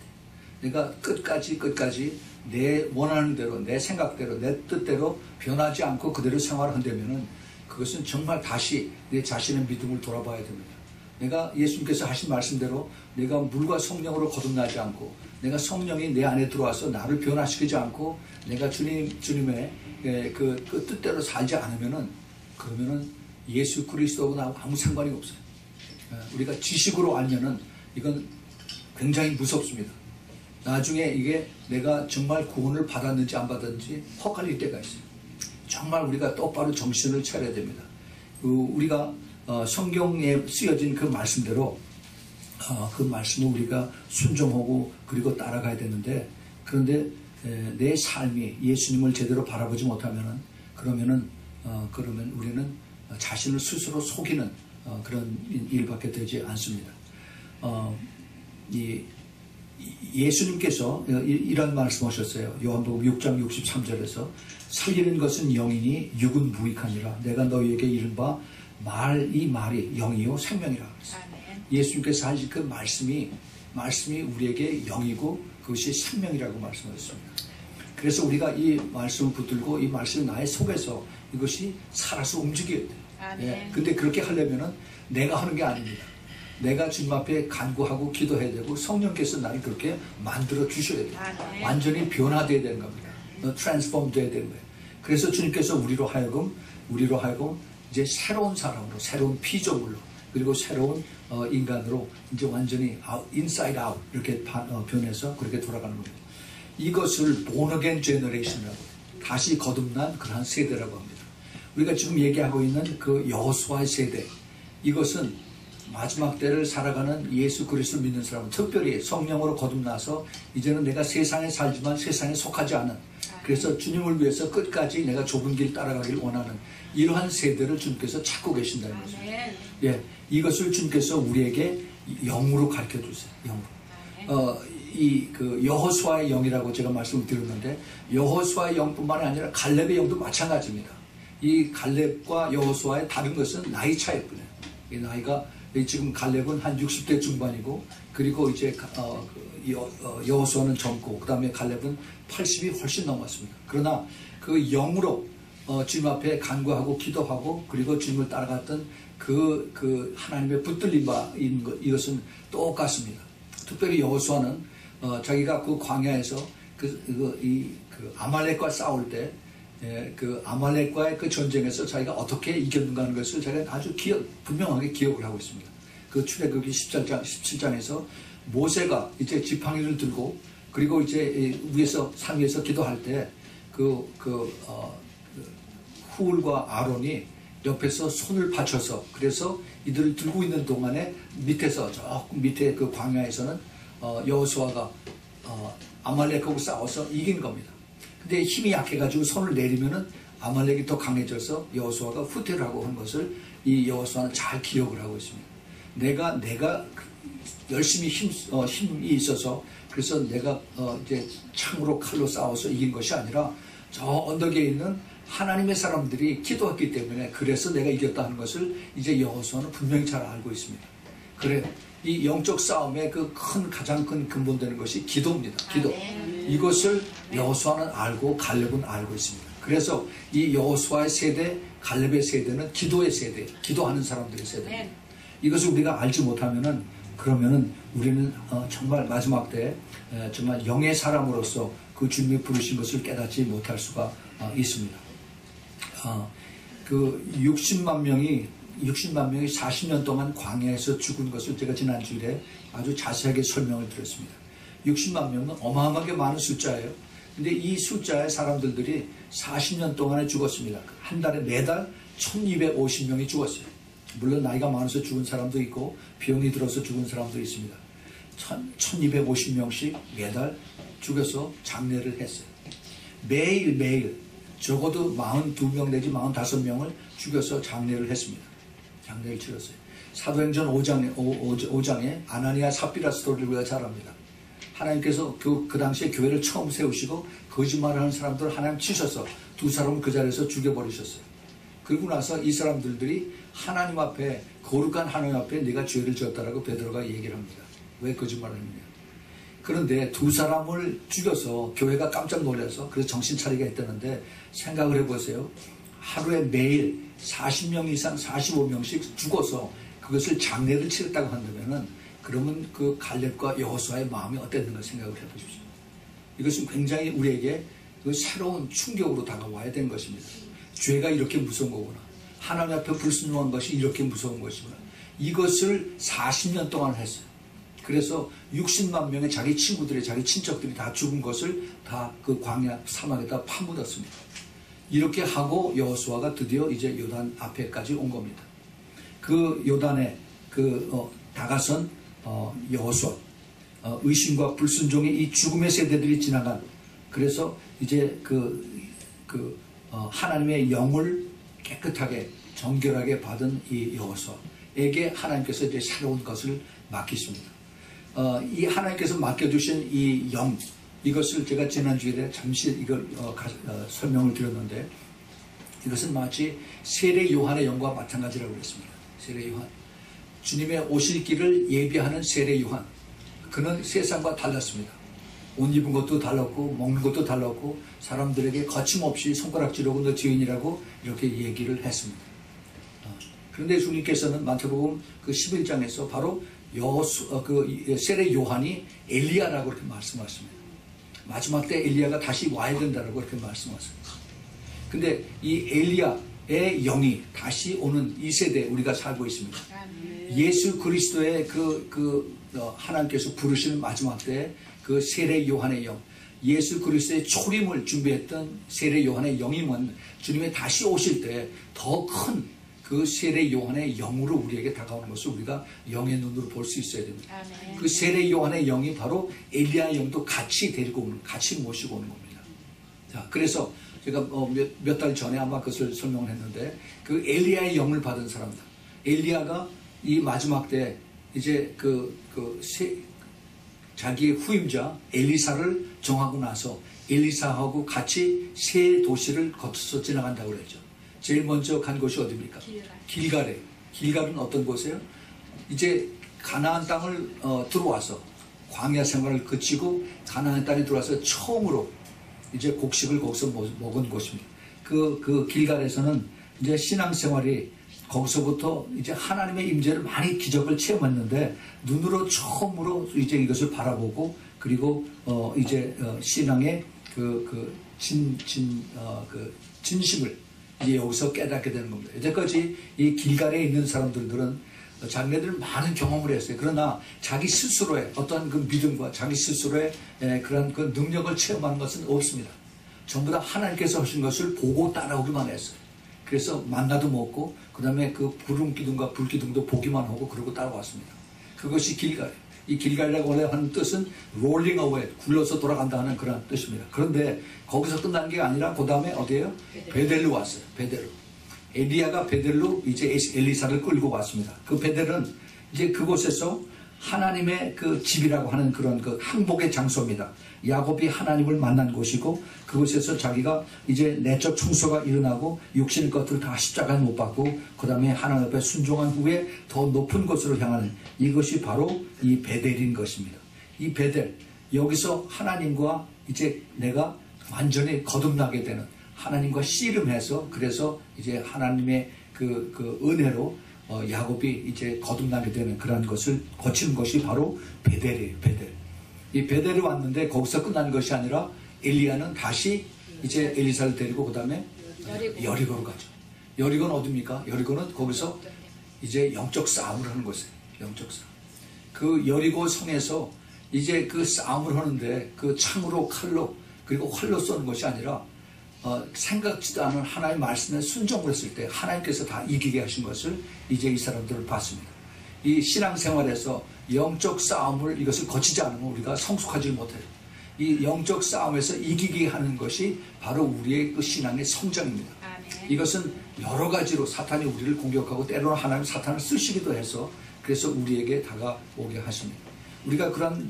내가 끝까지 내 원하는 대로, 내 생각대로, 내 뜻대로 변하지 않고 그대로 생활한다면은 그것은 정말 다시 내 자신의 믿음을 돌아봐야 됩니다. 내가 예수님께서 하신 말씀대로 내가 물과 성령으로 거듭나지 않고, 내가 성령이 내 안에 들어와서 나를 변화시키지 않고 내가 주님의 그 뜻대로 살지 않으면은, 그러면은 예수 그리스도하고 나하고 아무 상관이 없어요. 우리가 지식으로 알면은 이건 굉장히 무섭습니다. 나중에 이게 내가 정말 구원을 받았는지 안 받았는지 헛갈릴 때가 있어요. 정말 우리가 똑바로 정신을 차려야 됩니다. 우리가 성경에 쓰여진 그 말씀대로 그 말씀을 우리가 순종하고 그리고 따라가야 되는데, 그런데 내 삶이 예수님을 제대로 바라보지 못하면은 그러면 우리는 자신을 스스로 속이는 그런 일밖에 되지 않습니다. 예수님께서 이런 말씀하셨어요. 요한복음 6장 63절에서 살리는 것은 영이니 육은 무익하니라. 내가 너희에게 이른 바 이 말이 영이요 생명이라. 예수님께서 하신 그 말씀이 우리에게 영이고 그것이 생명이라고 말씀하셨습니다. 그래서 우리가 이 말씀을 붙들고 이 말씀이 나의 속에서 이것이 살아서 움직여야 돼요. 아멘. 예, 근데 그렇게 하려면은 내가 하는 게 아닙니다. 내가 주님 앞에 간구하고 기도해야 되고 성령께서 나를 그렇게 만들어 주셔야 돼요. 아멘. 완전히 변화되어야 되는 겁니다. 트랜스폼 돼야 되는 거예요. 그래서 주님께서 우리로 하여금 이제 새로운 사람으로, 새로운 피조물로, 그리고 새로운 인간으로 이제 완전히 인사이드 아웃 이렇게 변해서 그렇게 돌아가는 겁니다. 이것을 born again generation이라고, 다시 거듭난 그러한 세대라고 합니다. 우리가 지금 얘기하고 있는 그 여호수아의 세대, 이것은 마지막 때를 살아가는 예수 그리스도를 믿는 사람은, 특별히 성령으로 거듭나서 이제는 내가 세상에 살지만 세상에 속하지 않은, 그래서 주님을 위해서 끝까지 내가 좁은 길 따라가길 원하는 이러한 세대를 주님께서 찾고 계신다는 거죠. 예, 이것을 주님께서 우리에게 영으로 가르쳐 주세요. 영으로. 그 여호수아의 영이라고 제가 말씀을 드렸는데, 여호수아의 영뿐만 아니라 갈렙의 영도 마찬가지입니다. 이 갈렙과 여호수아의 다른 것은 나이 차이일 뿐이에요. 이 나이가 지금 갈렙은 한 60대 중반이고, 그리고 이제 여호수아는 젊고, 그 다음에 갈렙은 80이 훨씬 넘었습니다. 그러나 그 영으로 주님 앞에 간구하고 기도하고 그리고 주님을 따라갔던 그 하나님의 붙들림 바 이것은 똑같습니다. 특별히 여호수아는 자기가 그 광야에서 그 아말렉과 싸울 때, 그 아말렉과의 그 전쟁에서 자기가 어떻게 이겼는가 하는 것을 자기가 아주 분명하게 기억을 하고 있습니다. 그 출애굽기 17장에서 모세가 이제 지팡이를 들고, 그리고 이제 산 위에서 기도할 때 후울과 아론이 옆에서 손을 받쳐서, 그래서 이들을 들고 있는 동안에 밑에서, 조금 밑에 그 광야에서는 여호수아가 아말렉하고 싸워서 이긴 겁니다. 근데 힘이 약해가지고 손을 내리면은 아말렉이 더 강해져서 여호수아가 후퇴를 하고 한 것을 이 여호수아는 잘 기억을 하고 있습니다. 내가 열심히 힘이 있어서, 그래서 내가 이제 창으로 칼로 싸워서 이긴 것이 아니라 저 언덕에 있는 하나님의 사람들이 기도했기 때문에 그래서 내가 이겼다 하는 것을 이제 여호수아는 분명히 잘 알고 있습니다. 그래, 이 영적 싸움의 가장 큰 근본되는 것이 기도입니다. 기도. 이것을 여호수아는 알고 갈렙은 알고 있습니다. 그래서 이 여호수아의 세대, 갈렙의 세대는 기도의 세대, 기도하는 사람들의 세대. 이것을 우리가 알지 못하면은, 그러면은 우리는 정말 마지막 때 정말 영의 사람으로서 그 주님이 부르신 것을 깨닫지 못할 수가 있습니다. 그 60만 명이 40년 동안 광야에서 죽은 것을 제가 지난주에 아주 자세하게 설명을 드렸습니다. 60만 명은 어마어마하게 많은 숫자예요. 근데 이 숫자의 사람들이 40년 동안에 죽었습니다. 한 달에 매달 1250명이 죽었어요. 물론 나이가 많아서 죽은 사람도 있고 병이 들어서 죽은 사람도 있습니다. 1250명씩 매달 죽여서 장례를 했어요. 매일 적어도 42명 내지 45명을 죽여서 장례를 했습니다. 장례를 치렀어요. 사도행전 5장에 아나니아 삽비라 스토리를 우리가 잘 압니다. 하나님께서 그 당시에 교회를 처음 세우시고 거짓말하는 사람들을 하나님 치셔서 두 사람을 그 자리에서 죽여버리셨어요. 그리고 나서 이 사람들이 하나님 앞에, 거룩한 하나님 앞에 네가 죄를 지었다라고 베드로가 얘기를 합니다. 왜 거짓말을 했느냐. 그런데 두 사람을 죽여서 교회가 깜짝 놀라서 그래서 정신 차리게 했다는데, 생각을 해보세요. 하루에 매일 40명 이상 45명씩 죽어서 그것을 장례를 치렀다고 한다면은, 그러면 그 갈렙과 여호수아의 마음이 어땠는가 생각을 해보십시오. 이것은 굉장히 우리에게 그 새로운 충격으로 다가와야 되는 것입니다. 죄가 이렇게 무서운 거구나. 하나님 앞에 불순종한 것이 이렇게 무서운 것이구나. 이것을 40년 동안 했어요. 그래서 60만 명의 자기 친구들이, 자기 친척들이 다 죽은 것을 다 그 광야 사막에다 파묻었습니다. 이렇게 하고 여호수아가 드디어 이제 요단 앞에까지 온 겁니다. 그 요단에 다가선 여호수아, 의심과 불순종의 이 죽음의 세대들이 지나간, 그래서 이제 하나님의 영을 깨끗하게 정결하게 받은 이 여호수아에게 하나님께서 이제 새로운 것을 맡기십니다. 이 하나님께서 맡겨주신 이 영, 이것을 제가 지난주에 잠시 이걸 설명을 드렸는데, 이것은 마치 세례 요한의 영과 마찬가지라고 그랬습니다. 세례 요한, 주님의 오실 길을 예비하는 세례 요한, 그는 세상과 달랐습니다. 옷 입은 것도 달랐고 먹는 것도 달랐고 사람들에게 거침없이 손가락질하고 너 죄인이라고 이렇게 얘기를 했습니다. 그런데 주님께서는 마태복음 그 11장에서 바로 세례 요한이 엘리야라고 그렇게 말씀하십니다. 마지막 때 엘리야가 다시 와야 된다라고 그렇게 말씀하십니다. 근데 이 엘리야의 영이 다시 오는 이 세대에 우리가 살고 있습니다. 예수 그리스도의 하나님께서 부르시는 마지막 때 그 세례 요한의 영, 예수 그리스도의 초림을 준비했던 세례 요한의 영이면 주님이 다시 오실 때 더 큰 그 세례 요한의 영으로 우리에게 다가오는 것을 우리가 영의 눈으로 볼 수 있어야 됩니다. 아멘. 그 세례 요한의 영이 바로 엘리야의 영도 같이 데리고 오는, 같이 모시고 오는 겁니다. 자, 그래서 제가 몇 달 전에 아마 그것을 설명을 했는데 그 엘리야의 영을 받은 사람들, 엘리야가 이 마지막 때 이제 자기의 후임자 엘리사를 정하고 나서 엘리사하고 같이 세 도시를 거쳐서 지나간다고 그랬죠. 제일 먼저 간 곳이 어디입니까? 길갈에. 길갈은 어떤 곳이에요? 이제 가나안 땅을 들어와서 광야 생활을 그치고 가나안 땅에 들어와서 처음으로 이제 곡식을 거기서 먹은 곳입니다. 그 길갈에서는 이제 신앙생활이 거기서부터 이제 하나님의 임재를 많이 기적을 체험했는데 눈으로 처음으로 이제 이것을 바라보고 그리고 이제 신앙의 진심을 이제 여기서 깨닫게 되는 겁니다. 여태까지 이 길갈에 있는 사람들은 자기네들 많은 경험을 했어요. 그러나 자기 스스로의 어떤 그 믿음과 자기 스스로의 그런 그 능력을 체험하는 것은 없습니다. 전부 다 하나님께서 하신 것을 보고 따라오기만 했어요. 그래서 만나도 먹고 그 다음에 그 구름 기둥과 불 기둥도 보기만 하고 그러고 따라왔습니다. 그것이 길갈. 이 길갈이라고 원래 하는 뜻은 rolling away, 굴러서 돌아간다 하는 그런 뜻입니다. 그런데 거기서 끝난 게 아니라 그 다음에 어디에요? 베델로 왔어요. 베델로. 엘리야가 베델로 이제 엘리사를 끌고 왔습니다. 그 베델은 이제 그곳에서 하나님의 그 집이라고 하는 그런 그 항복의 장소입니다. 야곱이 하나님을 만난 곳이고 그곳에서 자기가 이제 내적 충소가 일어나고 육신의 것들을 다 십자가에 못 박고 그 다음에 하나님 앞에 순종한 후에 더 높은 곳으로 향하는 이것이 바로 이 베델인 것입니다. 이 베델, 여기서 하나님과 이제 내가 완전히 거듭나게 되는 하나님과 씨름해서 그래서 이제 하나님의 그 은혜로 야곱이 이제 거듭나게 되는 그런 것을 거치는 것이 바로 베델이에요. 베델. 이 베델에 왔는데 거기서 끝난 것이 아니라 엘리야는 다시 이제 엘리사를 데리고 그 다음에 여리고로 가죠. 여리고는 어디입니까? 여리고는 거기서 이제 영적 싸움을 하는 곳이에요. 영적 싸움. 그 여리고 성에서 이제 그 싸움을 하는데 그 창으로 칼로 그리고 활로 쏘는 것이 아니라 생각지도 않은 하나님의 말씀에 순종을 했을 때 하나님께서 다 이기게 하신 것을 이제 이 사람들을 봤습니다. 이 신앙생활에서 영적 싸움을 이것을 거치지 않으면 우리가 성숙하지 못해요. 이 영적 싸움에서 이기게 하는 것이 바로 우리의 그 신앙의 성장입니다. 이것은 여러 가지로 사탄이 우리를 공격하고 때로는 하나님 사탄을 쓰시기도 해서 그래서 우리에게 다가오게 하십니다. 우리가 그런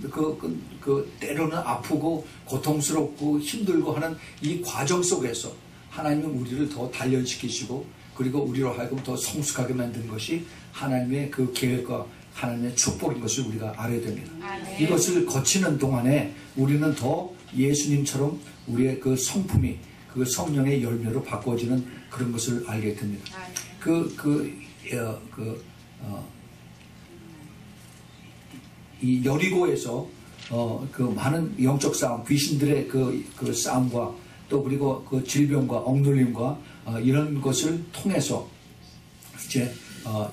때로는 아프고 고통스럽고 힘들고 하는 이 과정 속에서 하나님은 우리를 더 단련시키시고 그리고 우리로 하여금 더 성숙하게 만든 것이 하나님의 그 계획과 하나님의 축복인 것을 우리가 알아야 됩니다. 이것을 거치는 동안에 우리는 더 예수님처럼 우리의 그 성품이 그 성령의 열매로 바꿔지는 그런 것을 알게 됩니다. 이 여리고에서 그 많은 영적 싸움, 귀신들의 그 싸움과 또 그리고 그 질병과 억눌림과 이런 것을 통해서 이제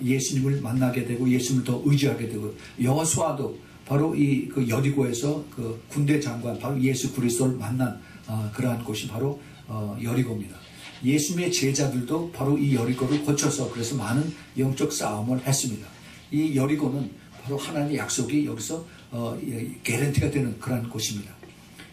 예수님을 만나게 되고 예수님을 더 의지하게 되고 여호수아도 바로 이 그 여리고에서 그 군대 장관 바로 예수 그리스도를 만난 그러한 곳이 바로 여리고입니다. 예수님의 제자들도 바로 이 여리고를 거쳐서 그래서 많은 영적 싸움을 했습니다. 이 여리고는 바로 하나님의 약속이 여기서 개런티가 되는 그런 곳입니다.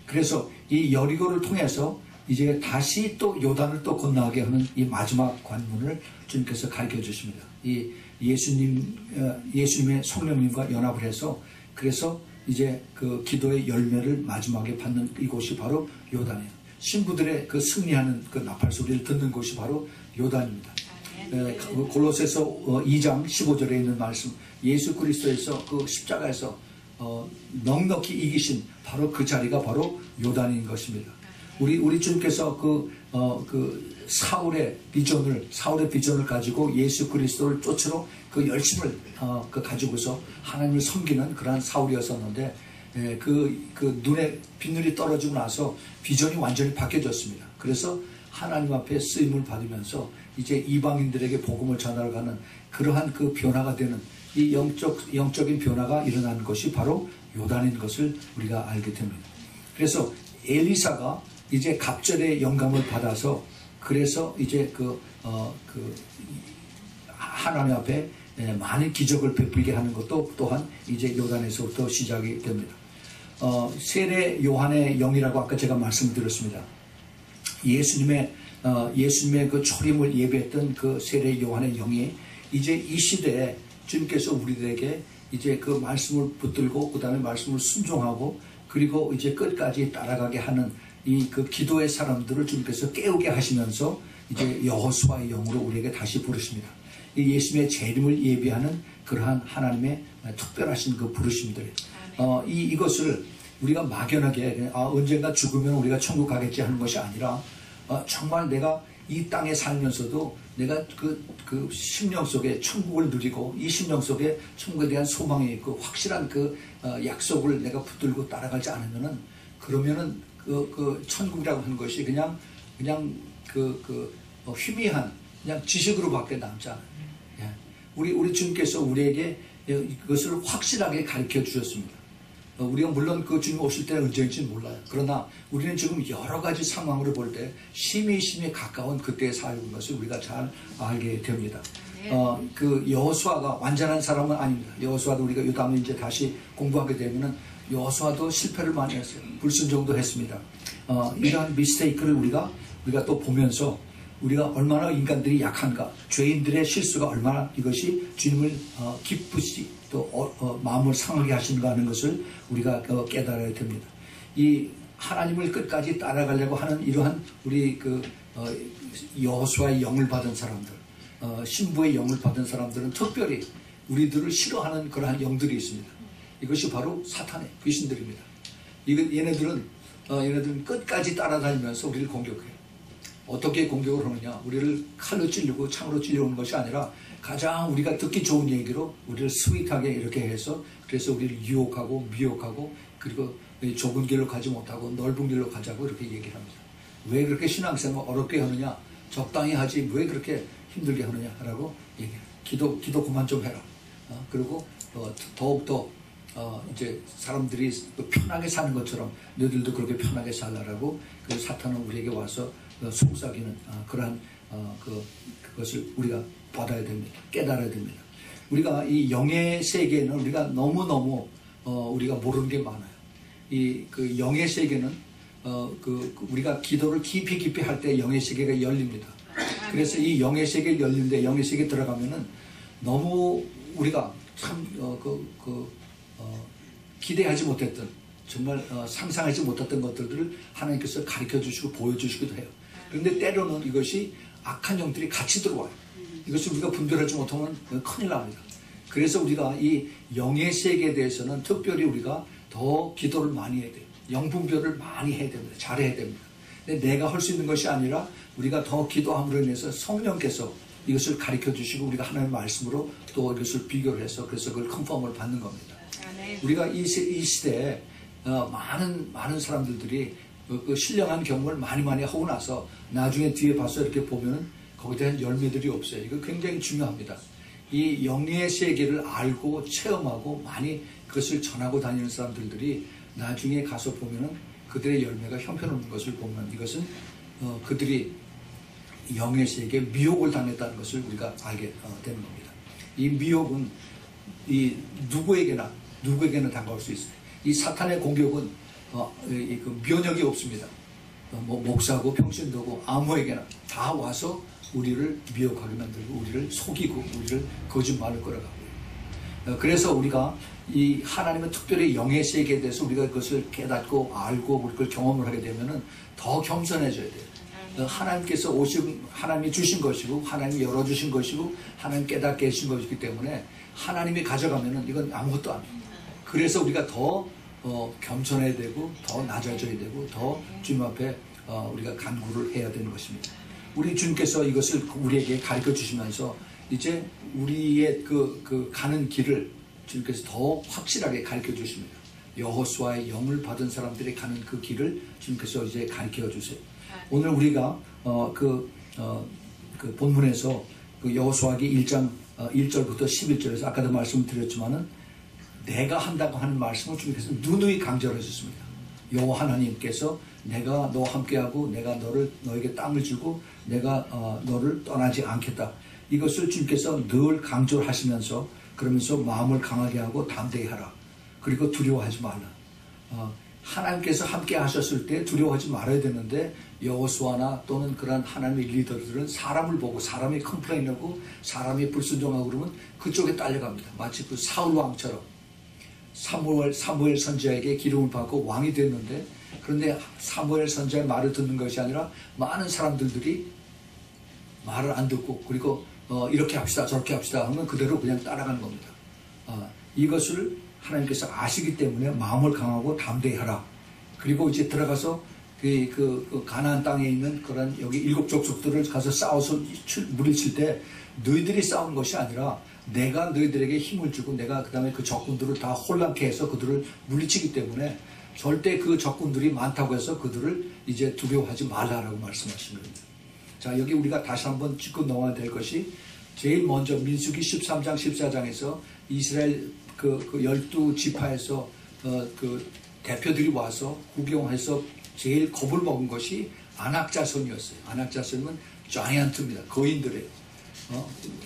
그래서 이 여리고를 통해서 이제 다시 또 요단을 또 건너가게 하는 이 마지막 관문을 주님께서 가르쳐 주십니다. 이 예수님의 성령님과 연합을 해서 그래서 이제 그 기도의 열매를 마지막에 받는 이곳이 바로 요단이에요. 신부들의 그 승리하는 그 나팔 소리를 듣는 곳이 바로 요단입니다. 골로새서 2장 15절에 있는 말씀, 예수 그리스도에서 그 십자가에서 넉넉히 이기신 바로 그 자리가 바로 요단인 것입니다. 우리 주님께서 그 사울의 비전을 가지고 예수 그리스도를 쫓으러 그 열심을 가지고서 하나님을 섬기는 그러한 사울이었었는데, 그 눈에 빗물이 떨어지고 나서 비전이 완전히 바뀌어졌습니다. 그래서 하나님 앞에 쓰임을 받으면서 이제 이방인들에게 복음을 전하러 가는 그러한 그 변화가 되는 이 영적인 변화가 일어나는 것이 바로 요단인 것을 우리가 알게 됩니다. 그래서 엘리사가 이제 갑절의 영감을 받아서 그래서 이제 하나님 앞에 많은 기적을 베풀게 하는 것도 또한 이제 요단에서부터 시작이 됩니다. 세례 요한의 영이라고 아까 제가 말씀드렸습니다. 예수님의 그 초림을 예배했던 그 세례 요한의 영이 이제 이 시대에 주님께서 우리들에게 이제 그 말씀을 붙들고 그 다음에 말씀을 순종하고 그리고 이제 끝까지 따라가게 하는 이 그 기도의 사람들을 주님께서 깨우게 하시면서 이제 여호수아의 영으로 우리에게 다시 부르십니다. 이 예수님의 재림을 예비하는 그러한 하나님의 특별하신 그 부르심들, 이것을 우리가 막연하게 언젠가 죽으면 우리가 천국 가겠지 하는 것이 아니라 정말 내가 이 땅에 살면서도 내가 그 심령 속에 천국을 누리고 이 심령 속에 천국에 대한 소망이 있고 확실한 그 약속을 내가 붙들고 따라가지 않으면은 그러면은 그 천국이라고 하는 것이 그냥 희미한 그냥 지식으로밖에 남지 않아요. 예. 우리 주님께서 우리에게 이것을 확실하게 가르쳐 주셨습니다. 우리가 물론 그 주님 오실 때는 언제인지는 몰라요. 그러나 우리는 지금 여러 가지 상황으로 볼 때 심히 가까운 그때에 살고 있는 것을 우리가 잘 알게 됩니다. 그 여호수아가 완전한 사람은 아닙니다. 여호수아도 우리가 이 다음에 이제 다시 공부하게 되면은 여호수아도 실패를 많이 했어요. 불순종도 했습니다. 이러한 미스테이크를 우리가 또 보면서 우리가 얼마나 인간들이 약한가, 죄인들의 실수가 얼마나 이것이 주님을 기쁘시 또 마음을 상하게 하시는가 하는 것을 우리가 깨달아야 됩니다. 이 하나님을 끝까지 따라가려고 하는 이러한 우리 여호수아의 영을 받은 사람들, 신부의 영을 받은 사람들은 특별히 우리들을 싫어하는 그러한 영들이 있습니다. 이것이 바로 사탄의 귀신들입니다. 얘네들은 끝까지 따라다니면서 우리를 공격해요. 어떻게 공격을 하느냐? 우리를 칼로 찔르고 창으로 찔러오는 것이 아니라 가장 우리가 듣기 좋은 얘기로 우리를 스윗하게 이렇게 해서 그래서 우리를 유혹하고 미혹하고 그리고 좁은 길로 가지 못하고 넓은 길로 가자고 이렇게 얘기를 합니다. 왜 그렇게 신앙생활 어렵게 하느냐? 적당히 하지 왜 그렇게 힘들게 하느냐라고 얘기해요. 기도 그만 좀 해라. 그리고 더욱더 이제 사람들이 편하게 사는 것처럼 너희들도 그렇게 편하게 살라라고 그 사탄은 우리에게 와서 속삭이는 그러한 그것을 우리가 받아야 됩니다. 깨달아야 됩니다. 우리가 이 영의 세계는 우리가 너무너무 우리가 모르는 게 많아요. 그 영의 세계는 우리가 기도를 깊이 할 때 영의 세계가 열립니다. 그래서 이 영의 세계가 열리는데 영의 세계에 들어가면은 너무 우리가 참 기대하지 못했던 정말 상상하지 못했던 것들을 하나님께서 가르쳐 주시고 보여주시기도 해요. 그런데 때로는 이것이 악한 영들이 같이 들어와요. 이것을 우리가 분별하지 못하면 큰일 납니다. 그래서 우리가 이 영의 세계에 대해서는 특별히 우리가 더 기도를 많이 해야 돼요. 영분별을 많이 해야 됩니다. 잘해야 됩니다. 근데 내가 할 수 있는 것이 아니라 우리가 더 기도함으로 인해서 성령께서 이것을 가르쳐 주시고 우리가 하나님의 말씀으로 또 이것을 비교를 해서 그래서 그걸 컨펌을 받는 겁니다. 우리가 이 시대에 많은 사람들이 그 신령한 경험을 많이 하고 나서 나중에 뒤에 봐서 이렇게 보면은 거기에 대한 열매들이 없어요. 이거 굉장히 중요합니다. 이 영의 세계를 알고 체험하고 많이 그것을 전하고 다니는 사람들이 나중에 가서 보면은 그들의 열매가 형편없는 것을 보면 이것은 그들이 영의 세계에 미혹을 당했다는 것을 우리가 알게 되는 겁니다. 이 미혹은 이 누구에게나 다가올 수 있어요. 이 사탄의 공격은 그 면역이 없습니다. 목사고 평신도고 아무에게나 다 와서 우리를 미혹하게 만들고 우리를 속이고 우리를 거짓말을 끌어가고요. 그래서 우리가 이 하나님의 특별히 영의 세계에 대해서 우리가 그것을 깨닫고 알고 그걸 경험을 하게 되면은 더 겸손해져야 돼요. 하나님께서 하나님이 주신 것이고 하나님이 열어주신 것이고 하나님 깨닫게 해주신 것이기 때문에 하나님이 가져가면은 이건 아무것도 아니에요. 그래서 우리가 더 겸손해야 되고 더 낮아져야 되고 더 주님 앞에 우리가 간구를 해야 되는 것입니다. 우리 주님께서 이것을 우리에게 가르쳐 주시면서 이제 우리의 그 가는 길을 주님께서 더 확실하게 가르쳐 주십니다. 여호수아의 영을 받은 사람들이 가는 그 길을 주님께서 이제 가르쳐 주세요. 오늘 우리가 그 본문에서 그 여호수아기 1장 1절부터 11절에서 아까도 말씀드렸지만은 내가 한다고 하는 말씀을 주님께서 누누이 강조를 해주셨습니다. 여호와 하나님께서 내가 너와 함께하고 내가 너에게 땅을 주고 내가 너를 떠나지 않겠다. 이것을 주님께서 늘 강조를 하시면서 그러면서 마음을 강하게 하고 담대히 하라. 그리고 두려워하지 말라. 하나님께서 함께 하셨을 때 두려워하지 말아야 되는데 여호수아나 또는 그런 하나님의 리더들은 사람을 보고 사람이 컴플레인하고 사람이 불순종하고 그러면 그쪽에 딸려갑니다. 마치 그 사울 왕처럼 사무엘 선지자에게 기름을 받고 왕이 됐는데 그런데 사무엘 선지자의 말을 듣는 것이 아니라 많은 사람들이 말을 안 듣고 그리고 이렇게 합시다 저렇게 합시다 하면 그대로 그냥 따라가는 겁니다. 이것을 하나님께서 아시기 때문에 마음을 강하고 담대히 하라. 그리고 이제 들어가서 그 가나안 땅에 있는 그런 여기 7 족속들을 가서 싸워서 물리칠 때 너희들이 싸운 것이 아니라 내가 너희들에게 힘을 주고 내가 그 다음에 그 적군들을 다 혼란케 해서 그들을 물리치기 때문에 절대 그 적군들이 많다고 해서 그들을 이제 두려워하지 말라라고 말씀하십니다. 자, 여기 우리가 다시 한번 짚고 넘어야 될 것이 제일 먼저 민수기 13장 14장에서 이스라엘 그 12지파에서 그 대표들이 와서 구경해서 제일 겁을 먹은 것이 안악자손이었어요. 안악자손은 자이언트입니다. 거인들이에요.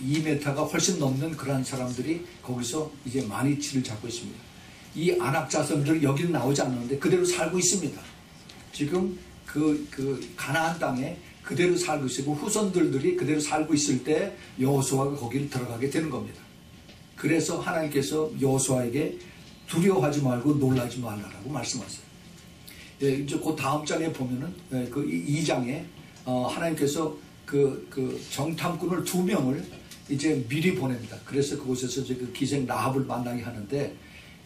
2m가 훨씬 넘는 그런 사람들이 거기서 이제 마니치를 잡고 있습니다. 이 안악자손들이 여기는 나오지 않는데 그대로 살고 있습니다. 지금 그 가나안 땅에 그대로 살고 있고 후손들이 그대로 살고 있을 때 여호수아가 거기를 들어가게 되는 겁니다. 그래서 하나님께서 여호수아에게 두려워하지 말고 놀라지 말라라고 말씀하세요. 예, 이제 그 다음 장에 보면은 그 2장에 하나님께서 그 정탐꾼을 2명을 이제 미리 보냅니다. 그래서 그곳에서 이제 그 기생 라합을 만나게 하는데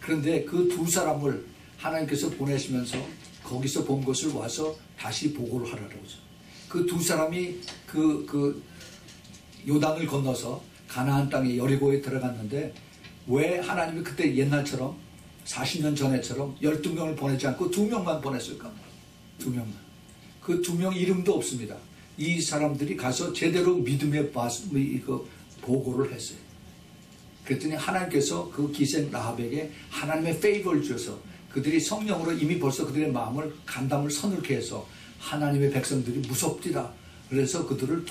그런데 그 2사람을 하나님께서 보내시면서 거기서 본 것을 와서 다시 보고를 하라고 하죠. 그 2사람이 그 요단을 건너서 가나안 땅에 여리고에 들어갔는데 왜 하나님이 그때 옛날처럼 40년 전에처럼 12명을 보내지 않고 2명만 보냈을까? 2명만. 그 2명 이름도 없습니다. 이 사람들이 가서 제대로 믿음의 보고를 했어요. 그랬더니 하나님께서 그 기생 라합에게 하나님의 페이버를 주셔서 그들이 성령으로 이미 벌써 그들의 마음을 간담을 서늘케 해서 하나님의 백성들이 무섭디다. 그래서 그들을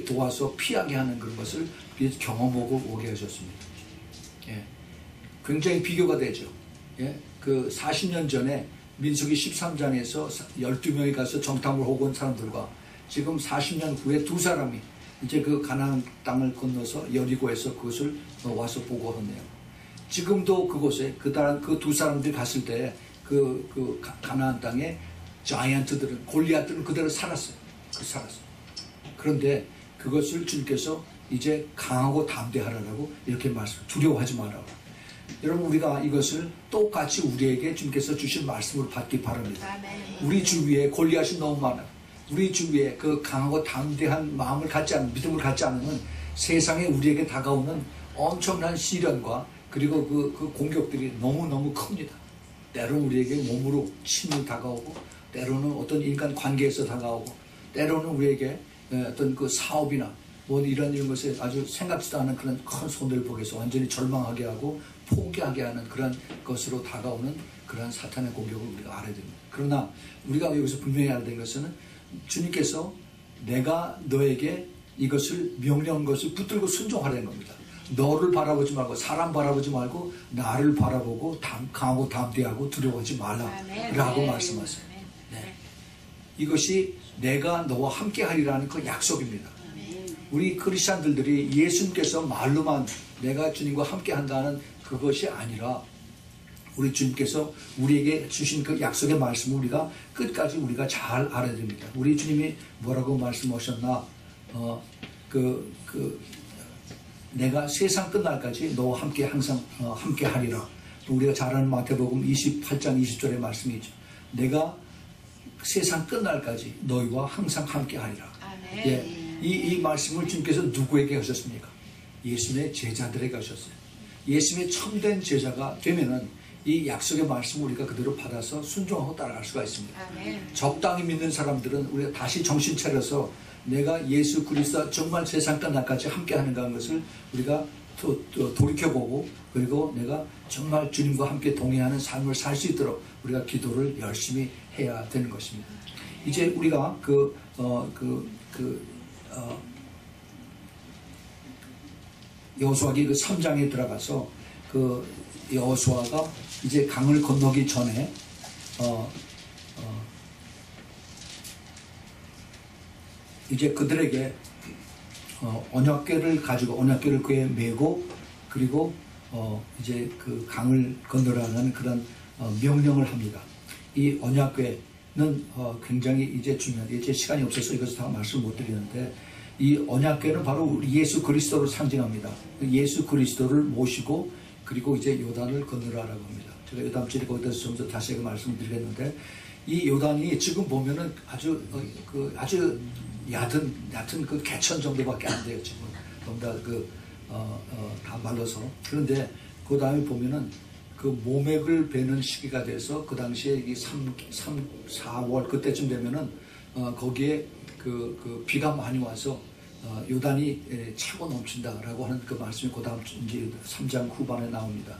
도와서 피하게 하는 그런 것을 경험하고 오게 하셨습니다. 예. 굉장히 비교가 되죠. 예. 그 40년 전에 민수기 13장에서 12명이 가서 정탐을 하고 온 사람들과 지금 40년 후에 2사람이 이제 그 가나안 땅을 건너서 여리고에서 그것을 와서 보고하네요. 지금도 그곳에 그 2사람들이 갔을 때 그 가나안 땅에 자이언트들은 골리앗들은 그대로 살았어요. 그런데 그것을 주님께서 이제 강하고 담대하라고 이렇게 말씀, 두려워하지 말라고. 여러분 우리가 이것을 똑같이 우리에게 주님께서 주신 말씀을 받기 바랍니다. 우리 주위에 골리앗이 너무 많아요. 우리 주위에 그 강하고 담대한 마음을 갖지 않는, 믿음을 갖지 않으면 세상에 우리에게 다가오는 엄청난 시련과 그리고 그 공격들이 너무너무 큽니다. 때로는 우리에게 몸으로 침이 다가오고 때로는 어떤 인간 관계에서 다가오고 때로는 우리에게 어떤 그 사업이나 뭐 이런 것에 아주 생각지도 않은 그런 큰 손들복에서 완전히 절망하게 하고 포기하게 하는 그런 것으로 다가오는 그런 사탄의 공격을 우리가 알아야 됩니다. 그러나 우리가 여기서 분명히 알아야 되는 것은 주님께서 내가 너에게 이것을 명령한 것을 붙들고 순종하라는 겁니다. 너를 바라보지 말고 사람 바라보지 말고 나를 바라보고 강하고 담대하고 두려워하지 말라라고 말씀하세요. 네. 이것이 내가 너와 함께 하리라는 그 약속입니다. 우리 크리스찬들이 예수님께서 말로만 내가 주님과 함께 한다는 그것이 아니라 우리 주님께서 우리에게 주신 그 약속의 말씀을 우리가 끝까지 우리가 잘 알아야 됩니다. 우리 주님이 뭐라고 말씀하셨나? 내가 세상 끝날까지 너와 함께 항상 함께 하리라. 우리가 잘 아는 마태복음 28장 20절의 말씀이 있죠. 내가 세상 끝날까지 너희와 항상 함께 하리라. 아멘. 예, 이 말씀을 주님께서 누구에게 하셨습니까? 예수님의 제자들에게 하셨어요. 예수님의 참된 제자가 되면은 이 약속의 말씀을 우리가 그대로 받아서 순종하고 따라갈 수가 있습니다. 아멘. 적당히 믿는 사람들은 우리가 다시 정신 차려서 내가 예수 그리스도와 정말 세상 끝날까지 함께 하는가 하는 것을 우리가 또 돌이켜보고, 그리고 내가 정말 주님과 함께 동행하는 삶을 살 수 있도록 우리가 기도를 열심히 해야 되는 것입니다. 이제 우리가 여호수아기 그 3장에 들어가서 그 여호수아가 이제 강을 건너기 전에 이제 그들에게 언약궤를 가지고 언약궤를 그에 메고, 그리고 이제 그 강을 건너라는 그런 명령을 합니다. 이 언약궤는 굉장히 이제 중요한, 이제 시간이 없어서 이것을 다 말씀 못 드리는데, 이 언약궤는 바로 예수 그리스도를 상징합니다. 예수 그리스도를 모시고 그리고 이제 요단을 건너라라고 합니다. 제가 요단 절에 거기서 좀 더 다시 말씀을 드리겠는데, 이 요단이 지금 보면은 아주 얕은 그 개천 정도밖에 안 돼요. 지금 너무 다 말라서. 그런데 그 다음에 보면은 그 모맥을 베는 시기가 돼서 그 당시에 이 4월 그때쯤 되면은 거기에 그 비가 많이 와서 요단이 차고 넘친다라고 하는 그 말씀이 그 다음 이제 3장 후반에 나옵니다.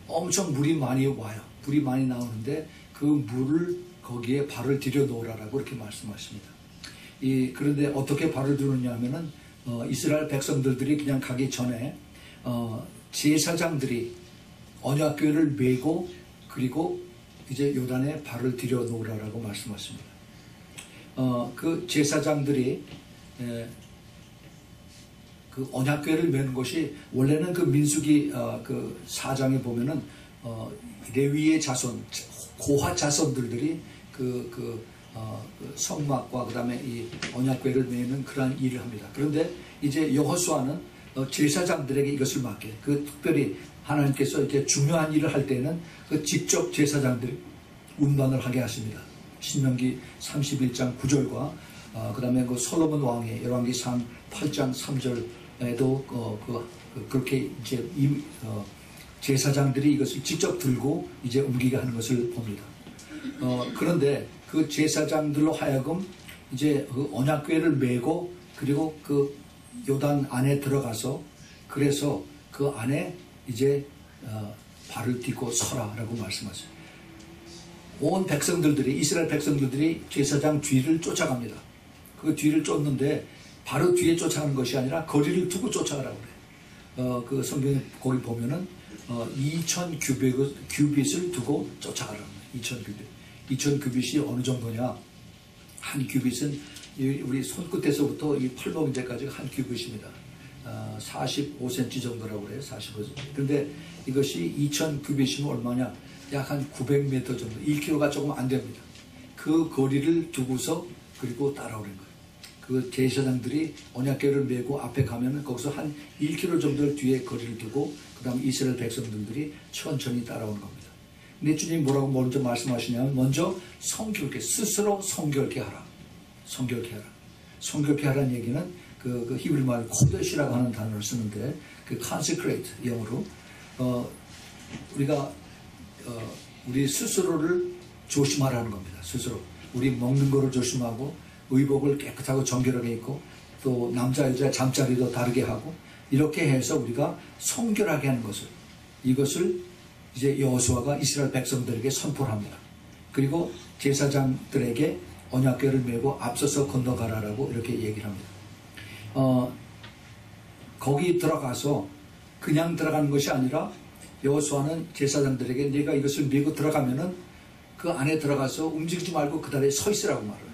엄청 물이 많이 와요. 물이 많이 나오는데 그 물을 거기에 발을 들여 놓으라라고 이렇게 말씀하십니다. 그런데 어떻게 발을 들었냐 하면은 이스라엘 백성들이 그냥 가기 전에 제사장들이 언약궤를 메고 그리고 이제 요단에 발을 들여 놓으라라고 말씀하십니다. 그 제사장들이 그 언약궤를 메는 것이 원래는 그 민수기 그 4장에 보면은 레위의 자손, 고핫 자손들이 그 성막과 그 다음에 이 언약궤를 메는 그러한 일을 합니다. 그런데 이제 여호수아는 제사장들에게 이것을 맡게, 그 특별히 하나님께서 이렇게 중요한 일을 할 때는 그 직접 제사장들이 운반을 하게 하십니다. 신명기 31장 9절과 그 다음에 그 솔로몬 왕의 열왕기상 8장 3절에도 그렇게 이제 제사장들이 이것을 직접 들고 이제 옮기게 하는 것을 봅니다. 그런데 그 제사장들로 하여금 이제 그 언약궤를 메고 그리고 그 요단 안에 들어가서, 그래서 그 안에 이제 발을 딛고 서라라고 말씀하세요. 온 백성들이, 이스라엘 백성들이 제사장 뒤를 쫓아갑니다. 그 뒤를 쫓는데 바로 뒤에 쫓아가는 것이 아니라 거리를 두고 쫓아가라고 그래요. 그 성경에 거기 보면은 2000 규빗을 두고 쫓아가라고 합니다. 2000 규빗. 2000 규빗이 어느 정도냐? 한 규빗은 우리 손끝에서부터 이 팔목인제까지 한 규빗입니다. 45cm 정도라고 그래요. 45cm. 그런데 이것이 2000 규빗이면 얼마냐? 약 한 900m 정도, 1km가 조금 안 됩니다. 그 거리를 두고서 그리고 따라오는 거예요. 그 제사장들이 언약궤를 메고 앞에 가면은 거기서 한 1km 정도 뒤에 거리를 두고 그 다음 이스라엘 백성들이 천천히 따라오는 겁니다. 근데 주님이 뭐라고 먼저 말씀하시냐면, 먼저 성결케, 스스로 성결케 하라. 성결케 하라. 성결케 하라는 얘기는 그 히브리 말 코데시라고 하는 단어를 쓰는데, 그 consecrate 영어로 우리가 우리 스스로를 조심하라는 겁니다. 스스로 우리 먹는 거를 조심하고 의복을 깨끗하고 정결하게 입고 또 남자 여자 잠자리도 다르게 하고 이렇게 해서 우리가 성결하게 하는 것을, 이것을 이제 여호수아가 이스라엘 백성들에게 선포합니다. 그리고 제사장들에게 언약궤를 메고 앞서서 건너가라라고 이렇게 얘기를 합니다. 거기 들어가서 그냥 들어가는 것이 아니라 여호수아는 제사장들에게 네가 이것을 메고 들어가면은 그 안에 들어가서 움직이지 말고 그 자리에 서 있으라고 말해요.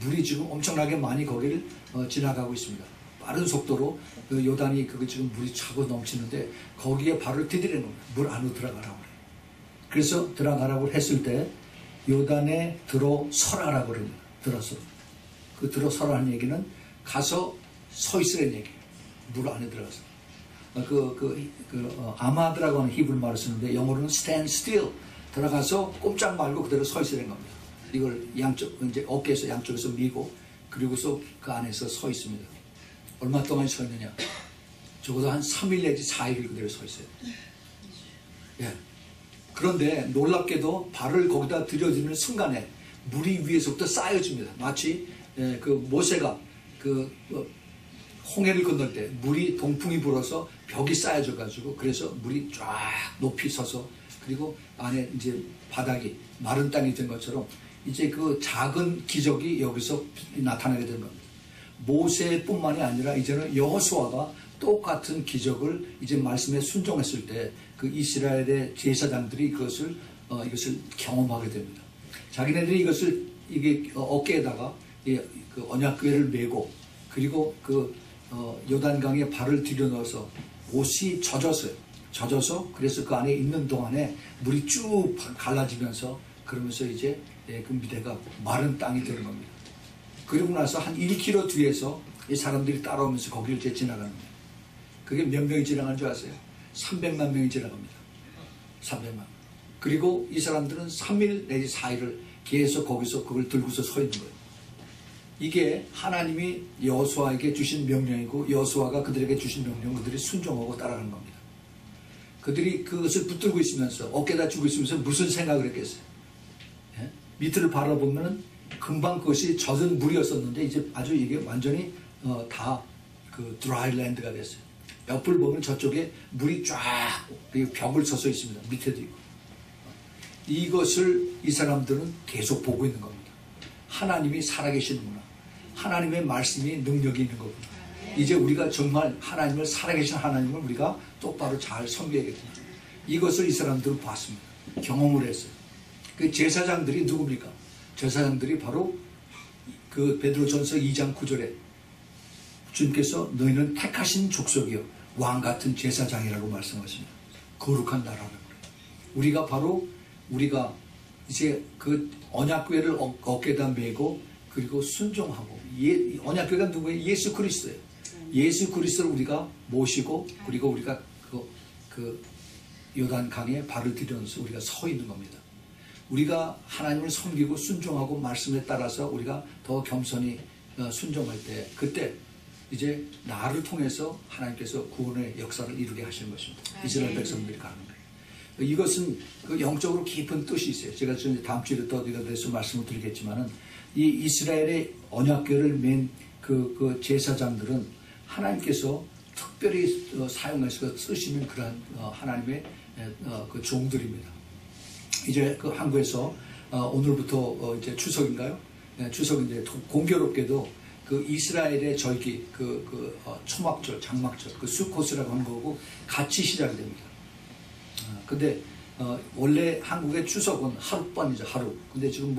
물이 지금 엄청나게 많이 거기를 지나가고 있습니다. 빠른 속도로 그 요단이 그거 지금 물이 차고 넘치는데 거기에 발을 디디는 겁니다. 물 안으로 들어가라고 그래요. 그래서 들어가라고 했을 때 요단에 들어서라라고 그럽니다. 들어서. 그 들어서라는 얘기는 가서 서 있으라는 얘기예요. 물 안에 들어가서. 아마드라고 하는 히브리 말을 쓰는데 영어로는 stand still. 들어가서 꼼짝 말고 그대로 서 있으라는 겁니다. 이걸 이제 어깨에서 양쪽에서 미고 그리고서 그 안에서 서 있습니다. 얼마 동안 서 있느냐? 적어도 한 3일 내지 4일을 그대로 서 있어요. 예. 그런데 놀랍게도 발을 거기다 들여지는 순간에 물이 위에서부터 쌓여집니다. 마치 그 모세가 홍해를 건널 때 물이 동풍이 불어서 벽이 쌓여져 가지고 그래서 물이 쫙 높이 서서 그리고 안에 이제 바닥이 마른 땅이 된 것처럼 이제 그 작은 기적이 여기서 나타나게 된 겁니다. 모세뿐만이 아니라 이제는 여호수아가 똑같은 기적을 이제 말씀에 순종했을 때 그 이스라엘의 제사장들이 이것을 경험하게 됩니다. 자기네들이 이것을 어깨에다가 그 언약궤를 메고 그리고 요단강에 발을 들여넣어서 옷이 젖어서 그래서 그 안에 있는 동안에 물이 쭉 갈라지면서 그러면서 이제 그 밑에가 마른 땅이 되는 겁니다. 그리고 나서 한 1km 뒤에서 이 사람들이 따라오면서 거기를 이제 지나가는 거예요. 그게 몇 명이 지나가는 줄 아세요? 300만 명이 지나갑니다. 300만. 그리고 이 사람들은 3일 내지 4일을 계속 거기서 그걸 들고서 서 있는 거예요. 이게 하나님이 여호수아에게 주신 명령이고 여호수아가 그들에게 주신 명령 그들이 순종하고 따라가는 겁니다. 그들이 그것을 붙들고 있으면서 어깨에다 쥐고 있으면서 무슨 생각을 했겠어요? 예? 밑을 바라보면 금방 그것이 젖은 물이었었는데 이제 아주 이게 완전히 다 그 드라이랜드가 됐어요. 옆을 보면 저쪽에 물이 쫙 벽을 서서 있습니다. 밑에도 있고. 이것을 이 사람들은 계속 보고 있는 겁니다. 하나님이 살아계시는구나. 하나님의 말씀이 능력이 있는 거구나. 이제 우리가 정말 하나님을 살아계신 하나님을 우리가 똑바로 잘 섬겨야겠구나. 이것을 이 사람들은 봤습니다. 경험을 했어요. 그 제사장들이 누굽니까? 제사장들이 바로 그 베드로전서 2장 9절에 주님께서 너희는 택하신 족속이요 왕 같은 제사장이라고 말씀하십니다. 거룩한 나라라고 그래요. 우리가 이제 그 언약궤를 어깨에다 메고 그리고 순종하고 언약궤가 누구예요? 예수 그리스도예요. 예수 그리스도를 우리가 모시고 그리고 우리가 그 요단강에 발을 들여서 우리가 서 있는 겁니다. 우리가 하나님을 섬기고 순종하고 말씀에 따라서 우리가 더 겸손히 순종할 때 그때 이제 나를 통해서 하나님께서 구원의 역사를 이루게 하시는 것입니다. 이스라엘 백성들이 가는 거예요. 이것은 그 영적으로 깊은 뜻이 있어요. 제가 다음 주에 더 이거에 대해서 말씀을 드리겠지만은 이 이스라엘의 언약궤를 맨 그 제사장들은 하나님께서 특별히 사용해서 쓰시는 그러한 하나님의 그 종들입니다. 이제 그 한국에서 오늘부터 이제 추석인가요? 추석인데 공교롭게도 그 이스라엘의 절기, 초막절, 장막절, 그 수코스라고 하는 거고 같이 시작이 됩니다. 근데 원래 한국의 추석은 하룻밤이죠, 하루. 근데 지금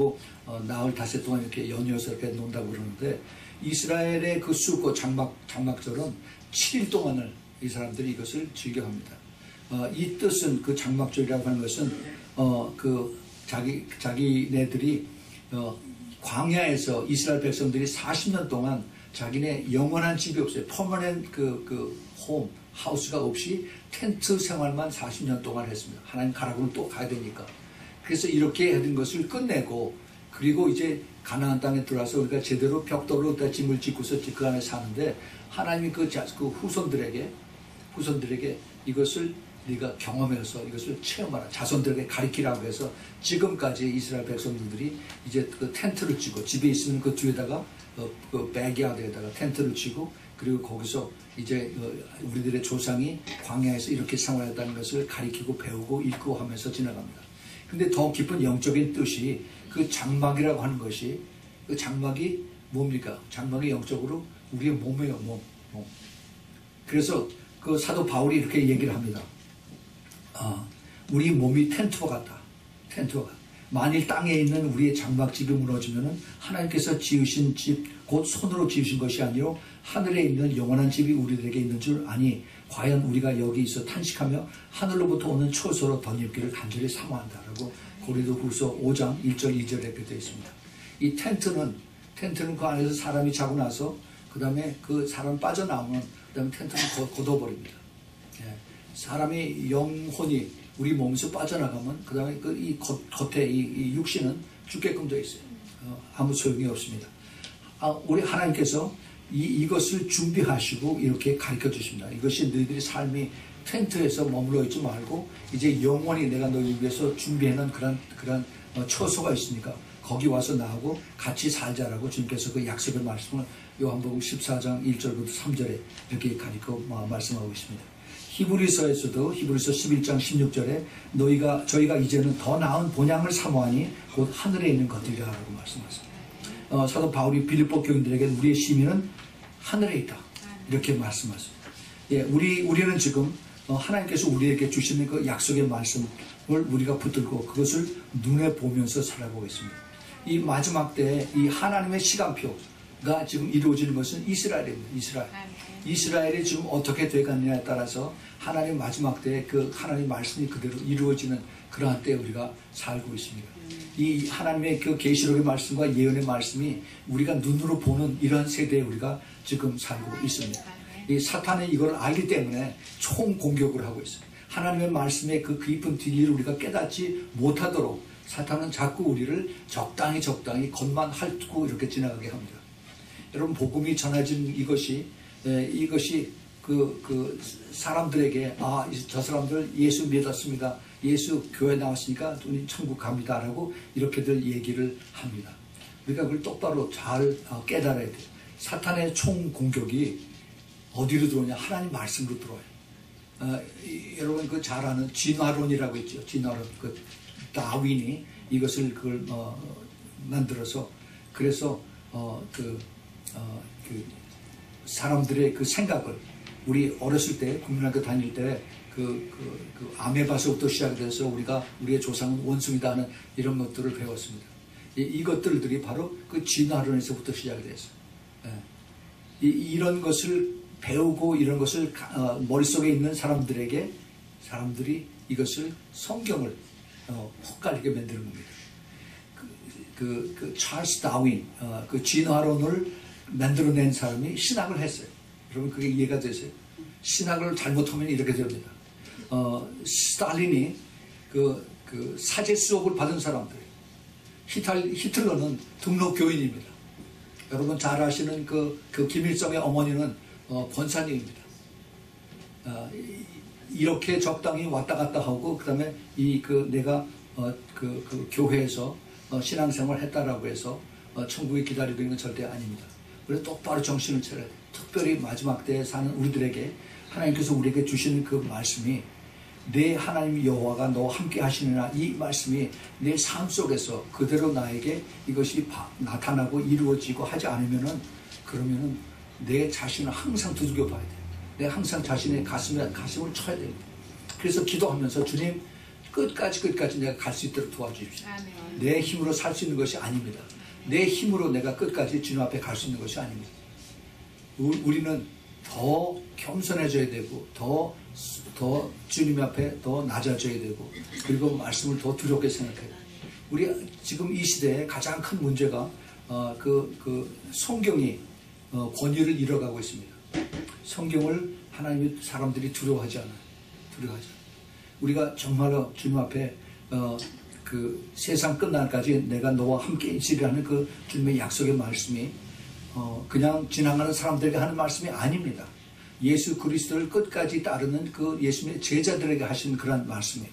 나흘 닷새 동안 이렇게 연이어서 이렇게 논다고 그러는데 이스라엘의 그 수코 장막절은 7일 동안을 이 사람들이 이것을 즐겨합니다. 이 뜻은 그 장막절이라고 하는 것은 자기네들이 광야에서 이스라엘 백성들이 40년 동안 자기네 영원한 집이 없어요. 퍼머넨트 홈, 하우스가 없이 텐트 생활만 40년 동안 했습니다. 하나님 가라고는 또 가야 되니까. 그래서 이렇게 해둔 것을 끝내고 그리고 이제 가나안 땅에 들어와서 우리가 제대로 벽돌로 짐을 짓고서 그 안에 사는데 하나님이 그 후손들에게 이것을 네가 경험해서 이것을 체험하라. 자손들에게 가르치라고 해서 지금까지 이스라엘 백성들이 이제 그 텐트를 치고 집에 있으면 그 뒤에다가 그 백야드에다가 텐트를 치고 그리고 거기서 이제 우리들의 조상이 광야에서 이렇게 생활했다는 것을 가르치고 배우고 읽고 하면서 지나갑니다. 근데 더 깊은 영적인 뜻이 그 장막이라고 하는 것이 그 장막이 뭡니까? 장막이 영적으로 우리의 몸이에요, 몸. 그래서 그 사도 바울이 이렇게 얘기를 합니다. 우리 몸이 텐트와 같다. 텐트와 같다. 만일 땅에 있는 우리의 장막집이 무너지면 하나님께서 지으신 집, 곧 손으로 지으신 것이 아니요 하늘에 있는 영원한 집이 우리들에게 있는 줄 아니 과연 우리가 여기 있어 탄식하며 하늘로부터 오는 초소로 덧입기를 간절히 사모한다라고 고린도후서 5장 1절 2절에 이렇게 되어 있습니다. 이 텐트는 그 안에서 사람이 자고 나서 그 다음에 그 사람 빠져나오면 그 다음에 텐트는 걷어버립니다. 예. 사람이 영혼이 우리 몸에서 빠져나가면 그 다음에 이 겉에 이 육신은 죽게끔 되어 있어요. 아무 소용이 없습니다. 우리 하나님께서 이것을 준비하시고 이렇게 가르쳐 주십니다. 이것이 너희들의 삶이 텐트에서 머물러 있지 말고 이제 영원히 내가 너희 위해서 준비해놓은 그런 처소가 있으니까 거기 와서 나하고 같이 살자라고 주님께서 그 약속의 말씀을 요한복음 14장 1절부터 3절에 이렇게 가르쳐 말씀하고 있습니다. 히브리서에서도 히브리서 11장 16절에 저희가 이제는 더 나은 본향을 사모하니 곧 하늘에 있는 것들이라고 말씀하셨습니다. 사도 바울이 빌립보 교인들에게 우리의 시민은 하늘에 있다 이렇게 말씀하셨습니다. 예, 우리는 지금 하나님께서 우리에게 주시는 그 약속의 말씀을 우리가 붙들고 그것을 눈에 보면서 살아가고 있습니다. 이 마지막 때에 이 하나님의 시간표가 지금 이루어지는 것은 이스라엘입니다. 이스라엘이 지금 어떻게 되겠느냐에 따라서 하나님 마지막 때에 그 하나님 말씀이 그대로 이루어지는 그러한 때에 우리가 살고 있습니다. 이 하나님의 그 계시록의 말씀과 예언의 말씀이 우리가 눈으로 보는 이런 세대에 우리가 지금 살고 있습니다. 이 사탄이 이걸 알기 때문에 총 공격을 하고 있어요. 하나님의 말씀의 그 깊은 진리를 우리가 깨닫지 못하도록 사탄은 자꾸 우리를 적당히 겉만 핥고 이렇게 지나가게 합니다. 여러분 복음이 전해진 이것이 그 사람들에게 저 사람들 예수 믿었습니다. 예수 교회 나왔으니까 우리 천국 갑니다라고 이렇게들 얘기를 합니다. 우리가 그걸 똑바로 잘 깨달아야 돼요. 사탄의 총 공격이 어디로 들어오냐? 하나님 말씀으로 들어와요. 여러분 그 잘 아는 진화론이라고 있죠. 진화론. 그 다윈이 이것을 그걸 만들어서 그래서 그 사람들의 그 생각을 우리 어렸을 때 국민학교 다닐 때 그 아메바서부터 시작돼서 우리의 조상은 원숭이다 하는 이런 것들을 배웠습니다. 이것들이 바로 그 진화론에서부터 시작이 됐어요. 이런 것을 배우고 이런 것을 머릿속에 있는 사람들이 이것을 성경을 헛갈리게 만드는 겁니다. 그 찰스 다윈 그 진화론을 만들어낸 사람이 신학을 했어요. 여러분 그게 이해가 되세요? 신학을 잘못하면 이렇게 됩니다. 스탈린이 그 사제 수업을 받은 사람들이에요. 히틀러는 등록 교인입니다. 여러분 잘 아시는 그 김일성의 어머니는 권사님입니다. 이렇게 적당히 왔다 갔다 하고 그다음에 내가 그 교회에서 신앙생활 했다라고 해서 천국에 기다리고 있는 건 절대 아닙니다. 그래서 똑바로 정신을 차려야 돼요. 특별히 마지막 때에 사는 우리들에게 하나님께서 우리에게 주시는 그 말씀이 내 하나님 여호와가 너와 함께 하시느라 이 말씀이 내 삶 속에서 그대로 나에게 이것이 나타나고 이루어지고 하지 않으면은 그러면은 내 자신을 항상 두들겨 봐야 돼요. 내가 항상 자신의 가슴을 쳐야 됩니다. 그래서 기도하면서 주님 끝까지 내가 갈 수 있도록 도와주십시오. 내 힘으로 살 수 있는 것이 아닙니다. 내 힘으로 내가 끝까지 주님 앞에 갈 수 있는 것이 아닙니다. 우리는 더 겸손해져야 되고 더 주님 앞에 더 낮아져야 되고 그리고 말씀을 더 두렵게 생각해야 돼요. 우리 지금 이 시대에 가장 큰 문제가 성경이 권위를 잃어가고 있습니다. 성경을 하나님의 사람들이 두려워하지 않아요. 우리가 정말로 주님 앞에 그 세상 끝날까지 내가 너와 함께 있으리라는 그 주님의 약속의 말씀이 그냥 지나가는 사람들에게 하는 말씀이 아닙니다. 예수 그리스도를 끝까지 따르는 그 예수님의 제자들에게 하시는 그런 말씀이에요.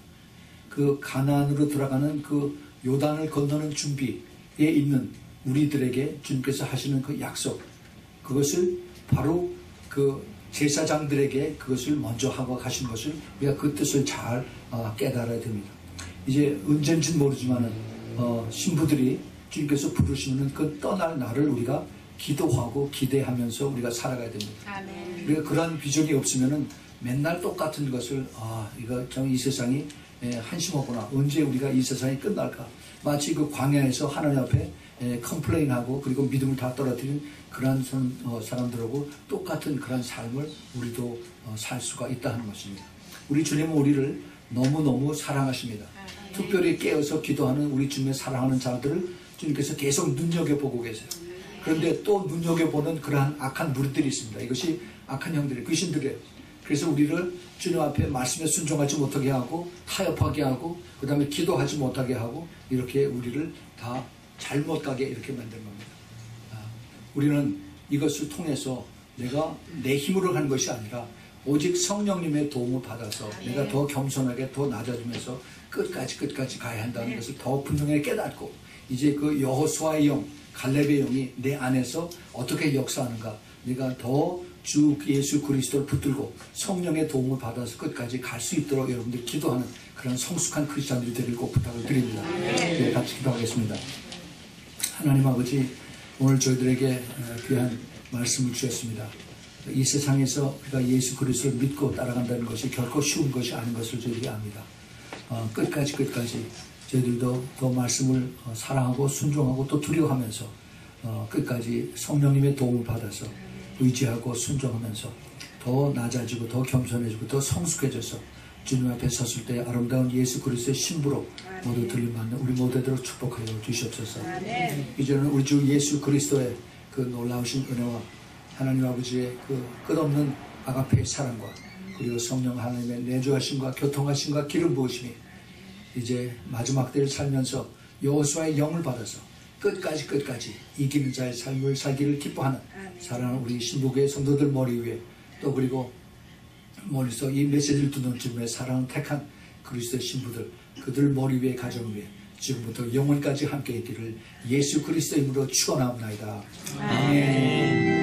그 가나안으로 들어가는 그 요단을 건너는 준비에 있는 우리들에게 주님께서 하시는 그 약속, 그것을 바로 그 제사장들에게 그것을 먼저 하고 가신 것을 우리가 그 뜻을 잘 깨달아야 됩니다. 이제 언젠지는 모르지만은 신부들이 주님께서 부르시는 그 떠날 날을 우리가 기도하고 기대하면서 우리가 살아가야 됩니다. 아멘. 우리가 그런 비전이 없으면은 맨날 똑같은 것을 이거 참 이 세상이 한심하구나. 언제 우리가 이 세상이 끝날까? 마치 그 광야에서 하나님 앞에 컴플레인하고 그리고 믿음을 다 떨어뜨린 그런 사람들하고 똑같은 그런 삶을 우리도 살 수가 있다는 것입니다. 우리 주님은 우리를 너무너무 사랑하십니다. 특별히 깨어서 기도하는 우리 주님의 사랑하는 자들을 주님께서 계속 눈여겨보고 계세요. 그런데 또 눈여겨보는 그러한 악한 무리들이 있습니다. 이것이 악한 형들이 귀신들이에요. 그래서 우리를 주님 앞에 말씀에 순종하지 못하게 하고 타협하게 하고 그 다음에 기도하지 못하게 하고 이렇게 우리를 다 잘못 가게 이렇게 만든 겁니다. 우리는 이것을 통해서 내가 내 힘으로 한 것이 아니라 오직 성령님의 도움을 받아서 내가 더 겸손하게 더 낮아지면서 끝까지 가야 한다는 것을 더 분명히 깨닫고 이제 그 여호수아의 영, 갈렙의 영이 내 안에서 어떻게 역사하는가 내가 더 주 예수 그리스도를 붙들고 성령의 도움을 받아서 끝까지 갈 수 있도록 여러분들 기도하는 그런 성숙한 크리스찬들이 되길 꼭 부탁을 드립니다. 네, 같이 기도하겠습니다. 하나님 아버지, 오늘 저희들에게 귀한 말씀을 주셨습니다. 이 세상에서 우리가 예수 그리스도를 믿고 따라간다는 것이 결코 쉬운 것이 아닌 것을 저희들이 압니다. 끝까지 저희들도 더 말씀을 사랑하고 순종하고 또 두려워하면서 끝까지 성령님의 도움을 받아서 의지하고 순종하면서 더 낮아지고 더 겸손해지고 더 성숙해져서 주님 앞에 섰을 때 아름다운 예수 그리스도의 신부로 모두 들림받는 우리 모두들을 축복하여 주시옵소서. 이제는 우리 주 예수 그리스도의 그 놀라우신 은혜와 하나님 아버지의 그 끝없는 아가페의 사랑과 그리고 성령 하나님의 내주하심과 교통하심과 기름 부으심이 이제 마지막 때를 살면서 여호수아의 영을 받아서 끝까지 이기는 자의 삶을 살기를 기뻐하는 사랑하는 우리 신부교회 성도들 머리 위에 또 그리고 멀리서 이 메시지를 듣는 즈음에 사랑하는 택한 그리스도의 신부들 그들 머리 위에 가정 위에 지금부터 영원까지 함께 있기를 예수 그리스도의 이름으로 축원하옵나이다. 아멘.